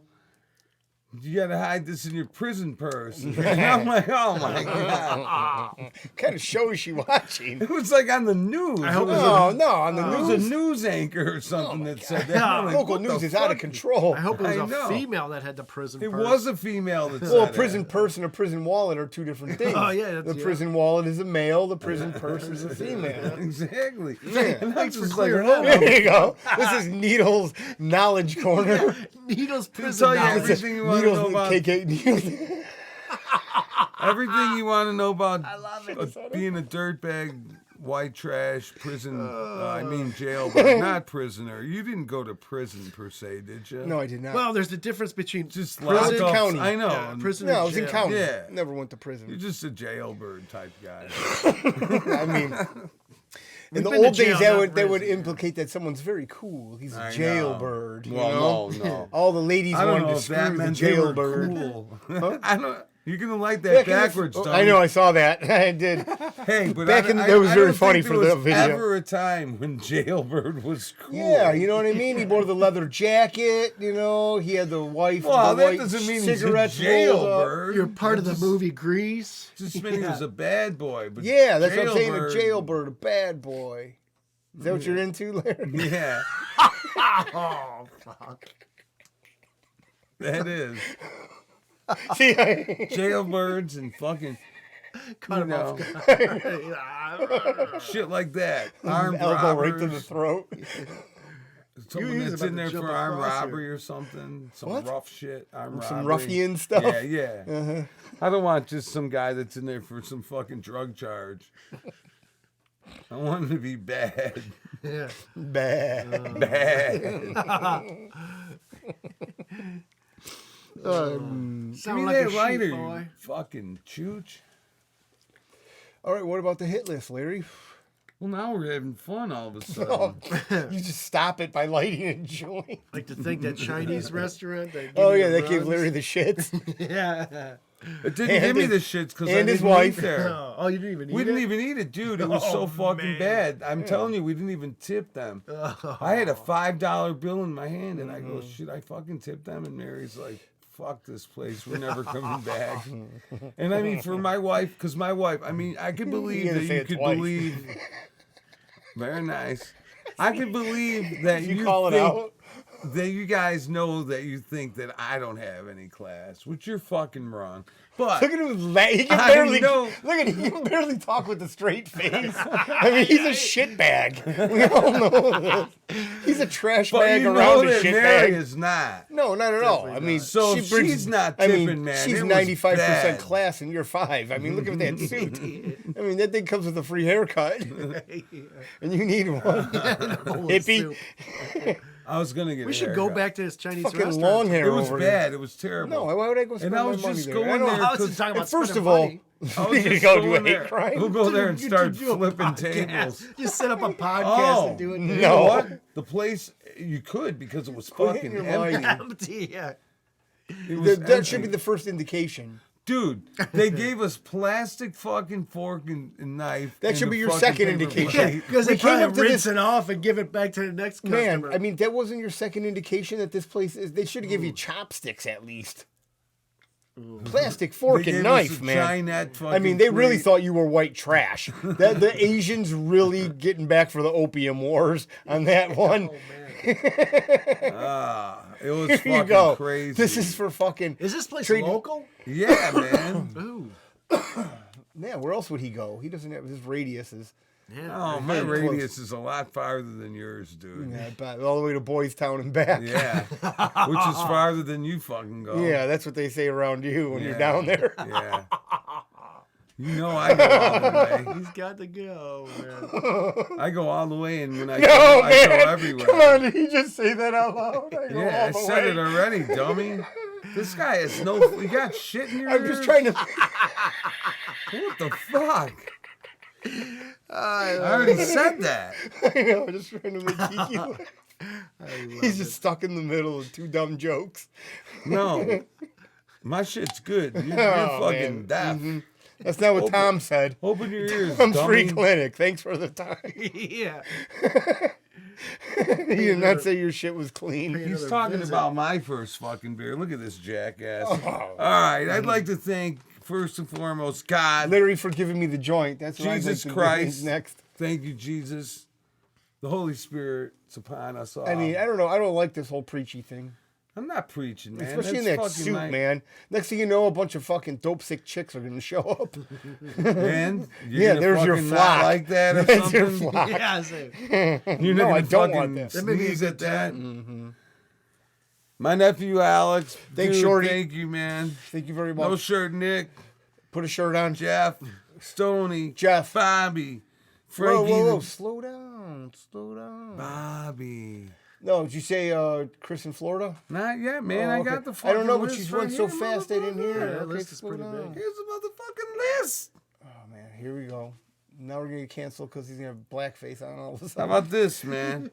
you got to hide this in your prison purse. And I'm like, oh my God. What kind of show is she watching? It was like on the news. I hope it was No, on the it was news. a news anchor or something that said that. I'm like, Local what the news is out of fuck? control. I hope it was I a know. female that had the prison It purse. was a female that said Well, a that. prison purse and a prison wallet are two different things. Oh, yeah, The yeah. prison wallet is a male. The prison purse is a female. Exactly. Yeah. And I'm Thanks for just like, clearing oh, that up. There you go. This is Needle's knowledge corner. Needles tell prison you knowledge. everything you want to know about KK Needles. everything you want to know about love it. being a dirtbag, white trash, prison. Jail, but not prisoner. You didn't go to prison per se, did you? No, I did not. Well, there's the difference between just Prison lockups. county. I know. Yeah, prison no, I and was in jail. county. Yeah. Never went to You're prison. just a jailbird type guy. I mean, in the been to old jail, days, that not would prison. implicate that someone's very cool. He's a I know. jailbird. you Well, know? no. All the ladies I don't wanted know to if that screw the meant they were jailbird. cool. I don't. You're gonna like Back that in the- backwards, oh, Thom. I know, I saw that. I did. Hey, but Back in I, that was I very don't funny think for there the was video. ever a time when Jailbird was cool. Yeah, you know what I mean? He wore the leather jacket, he had the wife Well, the that white doesn't mean he's a cigarettes rolled up. jailbird. You're part of the Just- movie Grease. Just meant he was a bad boy. But Yeah, that's what I'm saying, a Jailbird- jailbird, a bad boy. Is that what you're into, Larry? Yeah, Oh, fuck. that is. See, I- Jailbirds and fucking Cut him know, off. shit like that. Armed elbow robbers. right to the throat. Someone He's that's about in to there jump for armed across here. robbery or something. Some What? rough shit. Armed Some robbery. ruffian stuff? Uh-huh. Yeah. I don't want just some guy that's in there for some fucking drug charge. I want him to be bad. Yeah. Bad. Bad. Give Sound me like that a sheep, lighter, you boy. fucking chooch. All right, what about the hit list, Larry? Well, now we're having fun all of a sudden. Oh, you just stop it by lighting a joint. Like to think that Chinese restaurant. That Oh, gave yeah, you that the gave runs. Larry the shits. Yeah. It didn't And give me the his- shits because and I his didn't wife. eat there. Oh, you didn't even eat We didn't it? even eat it, dude. It was so Oh, fucking man. bad. I'm telling you, we didn't even tip them. I had a $5 bill in my hand, and I go, should I fucking tip them? And Mary's like, fuck this place. We're never coming back. And I mean, for my wife, because my wife, I mean, I could believe gotta that say you it could twice. believe. Very nice. I could believe that You you call it think out? that you guys know that you think that I don't have any class, which you're fucking wrong. But Look at him. He can I barely. know. Look at him. He can barely talk with a straight face. I mean, he's a shitbag. We all know this. He's a trash but bag you know around a that Mary shitbag. is not. No, not at all. I mean, So she brings, she's not I tipping, mean, man. she's It was 95% bad. class and you're 5. I mean, look at that suit. I mean, that thing comes with a free haircut, and you need one. Bowl of Hippie. soup. I was gonna get. We a should go haircut. back to this Chinese Fucking restaurant. long hair. It was over bad. It was terrible. No, why would I go spend And I my was money just there? going I don't there know. I was just 'cause- talking about First spending of all, money. I was you just go do a going hate there. crime. We'll go there and You start do a flipping podcast. tables. Just set up a podcast Oh, and do it. you No. know what? The place you could because it was Quit fucking hitting your empty. mic. Empty, yeah. It was That should be empty. the first indication. Dude, they gave us plastic fucking fork and knife. That and should the be your fucking second paper indication. plate. Because they We came probably up to rinse this- it off and give it back to the next customer. Man, I mean, that wasn't your second indication that this place is. They should have given you chopsticks at least. Plastic fork They and gave us knife, a man. Chinette fucking I mean, they really plate. thought you were white trash. That the Asians really getting back for the opium wars on that one. It was Here fucking you go. crazy. This is for fucking. is this place Trade- local? Yeah, man. Ooh. Yeah, where else would he go? He doesn't have his radius is. Yeah. Oh, my Very close. radius is a lot farther than yours, dude. Yeah, about all the way to Boys Town and back. Yeah. Which is farther than you fucking go. Yeah, that's what they say around you when you're Yeah. down there. Yeah. You know I go all the way. He's got to go, man. I go all the way, and when I No, go, man. I go everywhere. Come on, did you just say that out loud? I go Yeah, all I the said way. it already, dummy. This guy has no. You got shit in your I'm ears? just trying to. What the fuck? I I already said that. I know, I'm just trying to make Kiki laugh. He's just stuck in the middle of two dumb jokes. No, my shit's good. You're Oh, fucking man. deaf. That's not what Tom said. Open your ears, Tom's free dummy. clinic. Thanks for the time. yeah. You did not say your shit was clean. He's another talking visit. about my first fucking beer. Look at this jackass. Oh. All right, I'd like to thank first and foremost God. Larry for giving me the joint. That's what Jesus I'd like to Christ. do next. Thank you, Jesus. The Holy Spirit's upon us all. I mean, I don't know. I don't like this whole preachy thing. I'm not preaching, man. Especially in That's that fucking suit, man. Next thing you know, a bunch of fucking dope sick chicks are going to show up. Man, you're Yeah, gonna there's your fucking flock. not like that or That's your something. flock. Yeah, same. You're No, not I gonna don't fucking want that. That may be a sneeze good at that. Mm-hmm. My nephew Alex. Thanks, dude, Shorty. Thank you, man. Thank you very much. No shirt, Nick, Put a shirt on. Jeff, Stoney, Jeff. Bobby, Whoa, Frankie. whoa, whoa. Slow down. Slow down. Bobby. No, did you say Chris in Florida? Not yet, man. Oh, I okay. got the I fucking don't know, but list she's right run so here, fast I didn't hear motherfucker. it. Yeah, that Okay, list is slow pretty down. big. Here's the motherfucking list. Oh, man. Here we go. Now we're going to get canceled because he's going to have blackface on all of a How sudden. about this, man?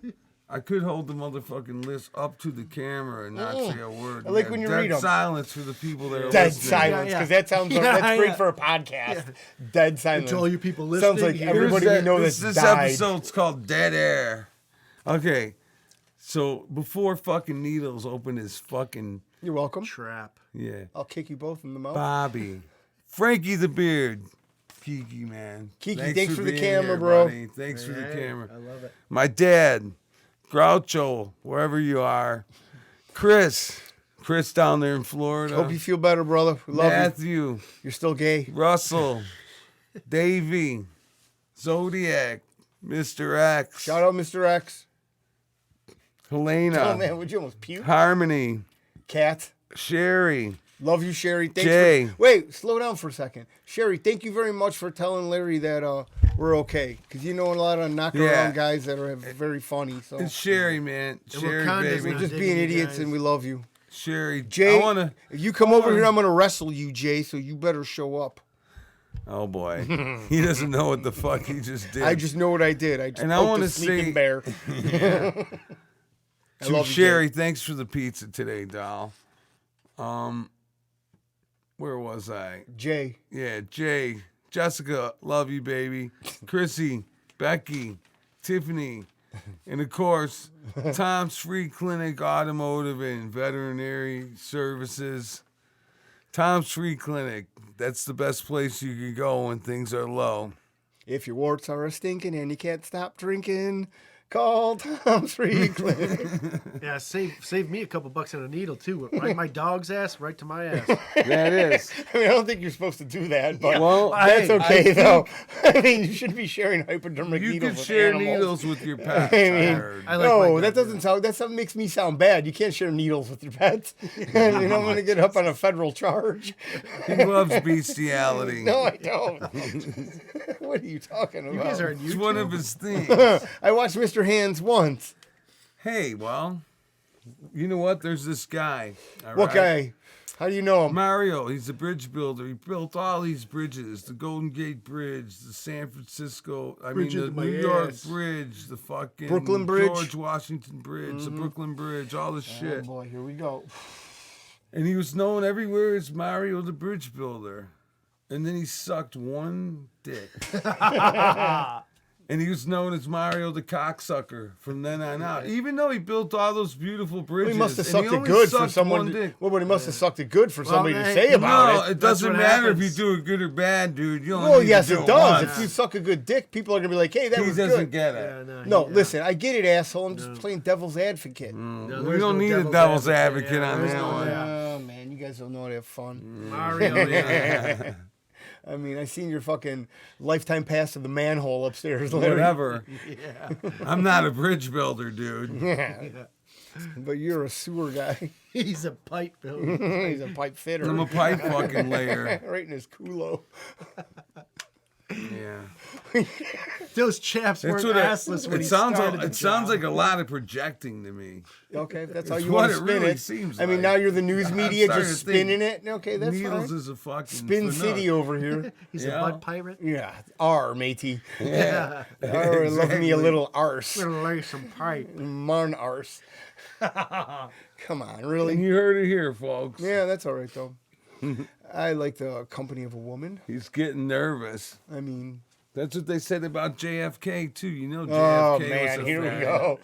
I could hold the motherfucking list up to the camera and not say a word. I like Yeah, when you dead read 'em. silence for the people that are Dead listening. silence, Yeah, because yeah. that sounds Yeah, that's great yeah. for a podcast. Dead silence. To all you people listening, Sounds like here's everybody Here's we know this, that's this died. episode's called Dead Air. Okay, so before fucking Needles opened his fucking You're welcome. trap. yeah, I'll kick you both in the mouth. Bobby, Frankie the Beard, Kiki, man. Kiki, thanks for the being camera, here, bro. buddy. Thanks for the Hey, camera. I love it. My dad, Groucho, wherever you are, Chris down there in Florida. Hope you feel better, brother. We love you. Matthew, You're still gay. Russell, Davey, Zodiac, Mr. X, Shout out, Mr. X. Helena, Oh, man, would you almost puke? Harmony, Cat. Sherry, Love you, Sherry. Thanks Jay. Wait, slow down for a second. Sherry, thank you very much for telling Larry that we're okay. Because you know a lot of knock Yeah. around guys that are very funny. So and Sherry, man. Sherry, Wakanda's baby. not just digging being you idiots guys. and we love you. Sherry, Jay, I want to. if you come over here, I'm going to wrestle you, Jay, so you better show up. Oh, boy. He doesn't know what the fuck he just did. I just know what I did. I just And I poked wanna a sleeping say- bear. I To love you, Sherry, Jay. thanks for the pizza today, doll. Where was I? Jay. Yeah, Jay, Jessica, love you, baby. Chrissy, Becky, Tiffany, and of course, Thom's Free Clinic Automotive and Veterinary Services. Thom's Free Clinic, that's the best place you can go when things are low. If your warts are a stinking and you can't stop drinking, call Thom's Free Clinic. Yeah, save me a couple bucks on a needle too. Right my dog's ass, right to my ass. That is. I mean, I don't think you're supposed to do that, but Well, that's hey, okay, I though. I mean, you shouldn't be sharing hypodermic You needles can with share animals. needles with your pets. I I mean, heard. I like no, my that dog, doesn't sound. That something makes me sound bad. You can't share needles with your pets. And I'm going to get up on a federal charge. He loves bestiality. No, I don't. What are you talking about? You guys are on It's YouTube. one of his things. I watched Mr. Hands once. Hey, well, you know what? There's this guy. all What right? guy? How do you know him? Mario. He's a bridge builder. He built all these bridges: the Golden Gate Bridge, the San Francisco, Bridge the into my New York ass. Bridge, the fucking Brooklyn Bridge. George Washington Bridge, the Brooklyn Bridge, all this Oh shit. boy, here we go. And he was known everywhere as Mario the Bridge Builder. And then he sucked one dick. And he was known as Mario the Cocksucker from then on out. Even though he built all those beautiful bridges. He must have and sucked it only good for sucked someone. one dick. Well, but he must have sucked it good for somebody to hey, say about No, it. it doesn't what matter if you happens. do it good or bad, dude. You only Well, need to yes, do it does. once. If you suck a good dick, people are gonna be like, "Hey, that He was doesn't good." get Yeah, it. No, he- listen, I get it, asshole. I'm just playing devil's advocate. No, We there's don't no need a devil's advocate Yeah, on there's that no- one. yeah. Oh man, you guys don't know how to have fun. Mario, yeah. I mean, I seen your fucking lifetime pass to the manhole upstairs, Larry. Whatever. Yeah. I'm not a bridge builder, dude. But you're a sewer guy. He's a pipe builder. He's a pipe fitter. I'm a pipe fucking layer. Right in his culo. Yeah. Those chaps That's weren't what assless when it he sounds. started the It sounds job. like a lot of projecting to me. Okay, if that's how It's you what want to it spin really it. seems I mean, like. now you're the news I'm media starting just to think spinning it. Okay, that's Needles fine. is a fucking Spin Fanook. City over here. He's Yeah. a bud pirate. Yeah, R, matey. Yeah. R, love me a little arse. Gonna lay some pipe. Marn arse. Come on, And really? you heard it here, folks. Yeah, that's all right, though. I like the company of a woman. He's getting nervous. I mean, That's what they said about JFK too. You know, oh JFK man, was a here we fag. go.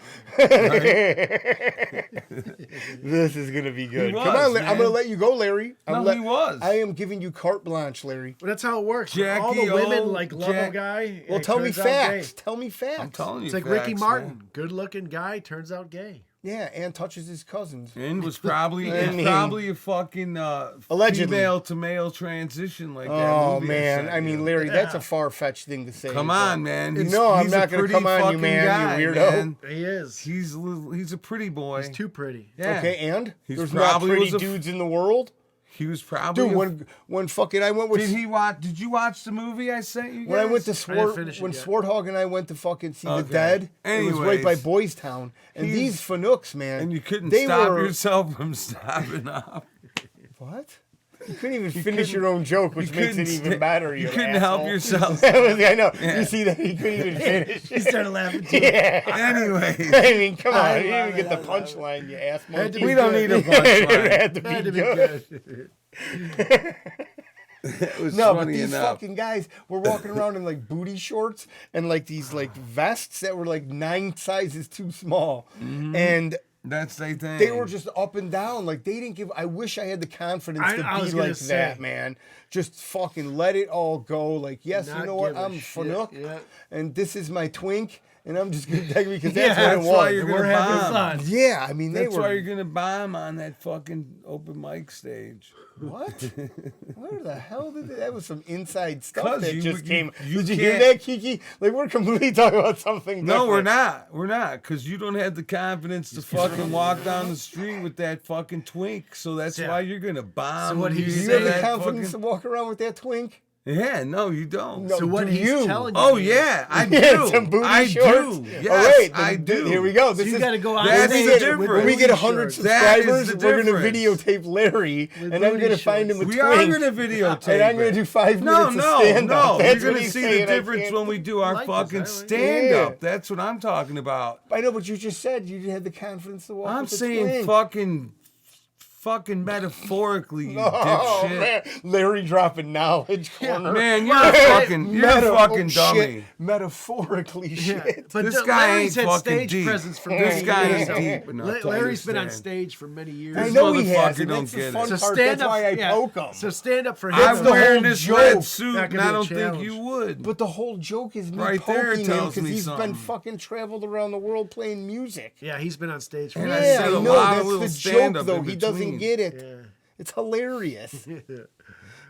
This is gonna be good. was, Come on, man. I'm gonna let you go, Larry. No, he was. I am giving you carte blanche, Larry. But that's how it works. All Jackie the women O, like love a Jack- guy. Well, and tell it me turns out gay. facts. Tell me facts. I'm telling you, It's like facts, Ricky Martin, man. good-looking guy, turns out gay. Yeah, and touches his cousins. And was probably I mean- probably a fucking Allegedly. female to male transition like that Oh movie man, sent I you. mean, Larry, that's a far-fetched thing to say. Come but- on, man. He's, No, I'm he's not a gonna pretty come on you, fucking man, guy, you weirdo. man. He is. He's a pretty boy. He's too pretty. Yeah. Okay, and He's there's not probably pretty was a f- dudes in the world, He was probably. dude. When fucking I went with Did you watch the movie I sent you? when I went to guys? didn't finish it when yet. Swarthog and I went to fucking see Okay. the Dead, it was right by Anyways. Boys Town, and He's- these Fanooks, man, and you couldn't they stop were, yourself from stopping up. What? You couldn't even finish your own joke, which makes it even better. You You couldn't help asshole. yourself. I know. Yeah. You see that he couldn't even finish. He started laughing too. Yeah. Anyway, I mean, come on. You love didn't even it, get I the love punchline, you ass Had to monkey. be we don't good. need a It punchline. had to be Had to be good. good. It was No, but funny these enough. fucking guys were walking around in like booty shorts and like these like vests that were like 9 sizes too small. And That's their thing. they were just up and down. Like they didn't give. I wish I had the confidence I to was be gonna like say. that, man. Just fucking let it all go. Like, yes, you Not know what? give a I'm shit, Fanook, yeah. and this is my twink, and I'm just gonna take because that's Yeah, what it that's why was. you're We're gonna having bomb. fun. Yeah, I mean they That's were. why you're gonna bomb on that fucking open mic stage. What? Where the hell did that was some inside stuff 'Cause that you- just you- came. you Did you hear can't- that, Kiki? Like we're completely talking about something. No, we're different. not. We're not, because you don't have the confidence to fucking walk down the street with that fucking twink. So that's Yeah. why you're gonna bomb. So what when he's you Do you say have the that confidence fucking- to walk around with that twink? Yeah, no, you don't. No. So what do he's you? telling you Oh is- yeah, I Yeah, do. some booty I shorts. do. All Yes, right, I then do. Here we go. So This you is got to go out That's and the see it difference. with when we booty get 100 shorts. That is subscribers, the we're gonna difference. videotape Larry, With and I'm booty gonna find him a We twink. are gonna videotape and I'm gonna it. do 5 No, minutes of no, stand no. up. You're That's what gonna he's see saying. the I difference can't- when we do our like this, fucking I like stand Yeah. up. That's what I'm talking about. I know, but you just said you had the confidence to walk. I'm with the saying twink. fucking metaphorically, you Oh dipshit. man, Larry dropping knowledge corner. Man, you're a fucking dummy. Shit. Metaphorically Yeah, shit. but This guy Larry's ain't had fucking stage deep. presence for This many guy years. ain't deep enough to Larry's been on understand. stage for many years. I This know he has. motherfucker And don't that's the get fun it. part. That's why I poke him. So stand up for him. I'm the wearing whole this joke. red suit, Not and gonna I be a don't think challenge. you would. But the whole joke is me Right there poking him tells because me he's been something. fucking traveled around the world playing music. Yeah, he's been on stage for And many I Yeah, said I a know. lot of That's little the stand-up joke, though. in He doesn't between. get it. Yeah. It's hilarious.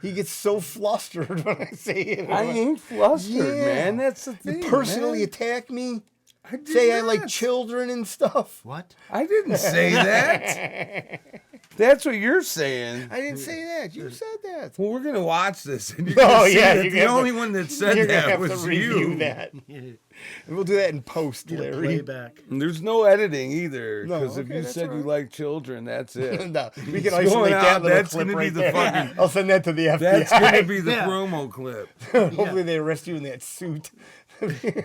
He gets so flustered when I say it. I ain't flustered, Yeah. man. That's the You thing. personally man. attack me. I did Say I not. like children and stuff. What? I didn't say that. That's what you're saying. I didn't say that. You said that. Well, we're gonna watch this, and you're Oh, gonna see yeah, that you're the gonna have only to- one that said You're gonna that have was to review you. that. And we'll do that in post, Need a Larry. playback. And there's no editing either, No, because if okay, you that's said all you right. like children, that's it. No, we It's can isolate going that out, little that's clip gonna right be the there. fucking- I'll send that to the FBI. That's gonna be the Yeah. promo clip, Hopefully they arrest you in that suit.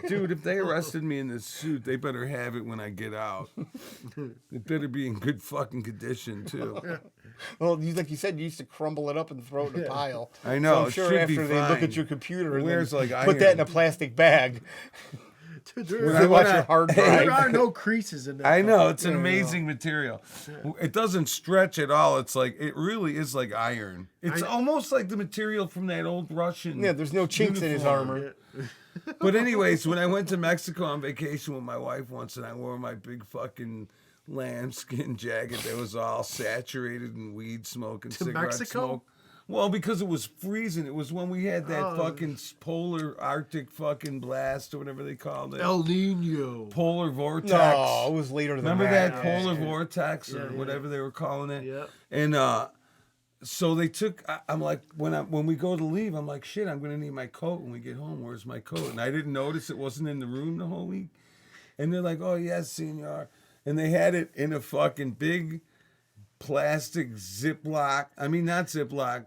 dude. If they arrested me in this suit, they better have it when I get out. It better be in good fucking condition too. Well, like you said, you used to crumble it up and throw it in a pile. I know, So I'm it sure should be after they look fine. at your computer and Where's, then like, put that in iron? a plastic bag. Dude, When They I- watch when your I- hard there drive. are no creases in that. I know it's an Yeah, I know. amazing material. It doesn't stretch at all. It's like it really is like iron. It's almost like the material from that old Russian. Yeah, there's no chinks in his uniform. armor. But anyways, when I went to Mexico on vacation with my wife once, and I wore my big fucking lambskin jacket that was all saturated in weed smoke and cigarette Mexico? smoke. Well, because it was freezing. It was when we had that fucking polar Arctic fucking blast or whatever they called it. El Nino. Polar vortex. No, it was later than Remember that. that polar vortex or whatever they were calling it? Yeah. And so they took. I'm like, when we go to leave, I'm like, shit, I'm gonna need my coat when we get home. Where's my coat? And I didn't notice it wasn't in the room the whole week. And they're like, oh yes, senor. And they had it in a fucking big plastic Ziploc. I mean, not Ziploc.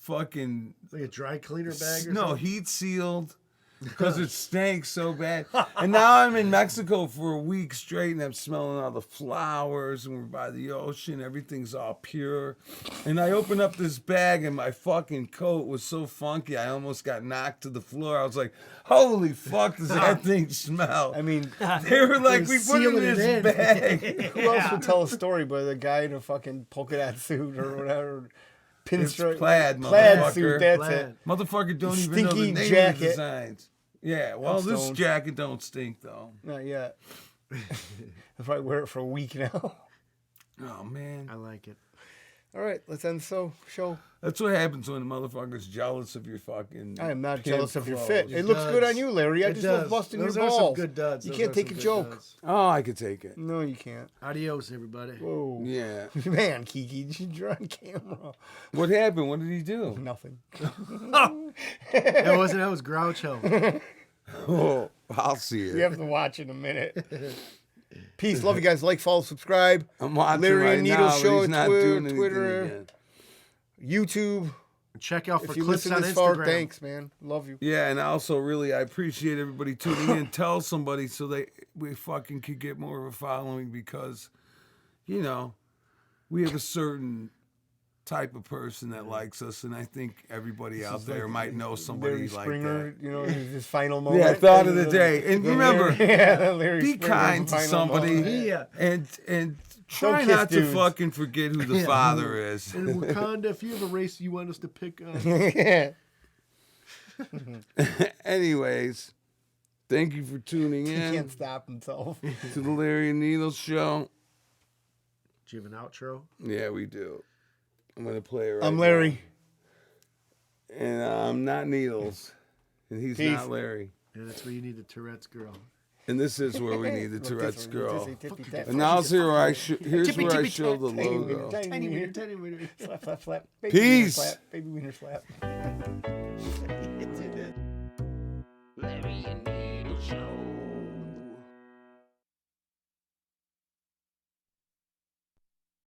Fucking Like a dry cleaner bag or no, something? heat sealed. Because it stank so bad. And now I'm in Mexico for a week straight and I'm smelling all the flowers and we're by the ocean. Everything's all pure. And I opened up this bag and my fucking coat was so funky I almost got knocked to the floor. I was like, holy fuck, does that thing smell? I mean, They were like, we put it in sealing it this in." bag. who else would tell a story but the guy in a fucking polka dot suit or whatever? Pinstripe. plaid, Plaid motherfucker. suit, that's Plaid. it. Motherfucker don't even know the Stinky name jacket. of the designs. Yeah, well, this stoned. jacket don't stink though. Not yet. I'll probably wear it for a week now. Oh man. I like it. All right, let's end the show. That's what happens when a motherfucker's jealous of your fucking. I am not pimp jealous of your clothes. fit. It looks good does. on you, Larry. I It just does. love busting Those your are balls. some good duds. You Those can't are take some a good joke. duds. Oh, I could take it. No, you can't. Adios, everybody. Whoa. Yeah. Man, Kiki, you're on camera. What happened? What did he do? Nothing. That was Groucho. Oh, I'll see You it. have to watch in a minute. Peace. Love you guys. Like, follow, subscribe. I'm watching Larry right and Needle now, but Show he's at not Twitter, doing anything Twitter. again. YouTube. Check out for If you clips listen on this Instagram. far, thanks, man. Love you. Yeah, and also really, I appreciate everybody tuning in. Tell somebody so we fucking could get more of a following because, you know, we have a certain type of person that likes us, and I think everybody out there might know somebody Larry like Springer, that. you know, his final moment. Yeah, thought of the day. And The remember, Larry be Springer's kind to final somebody moment. Yeah. and try kiss not to dudes. fucking forget who the father is. In Wakanda, if you have a race you want us to pick on, Yeah. Anyways, thank you for tuning He in can't stop himself. to the Larry and Needle Show. do you have an outro? Yeah, we do. I'm gonna play it right I'm Larry. now. And I'm not Needles, and he's Peace. not Larry. Yeah, that's where you need the Tourette's girl. And this is where we need the Look, this Tourette's one, girl. tippy-tap. And now here's where I Tippy, where I tippy, show the Tiny wiener, logo. tiny wiener. Tiny wiener. Slap, slap, slap. Baby Peace. Wiener slap. Baby wiener slap. Larry and Needle Show.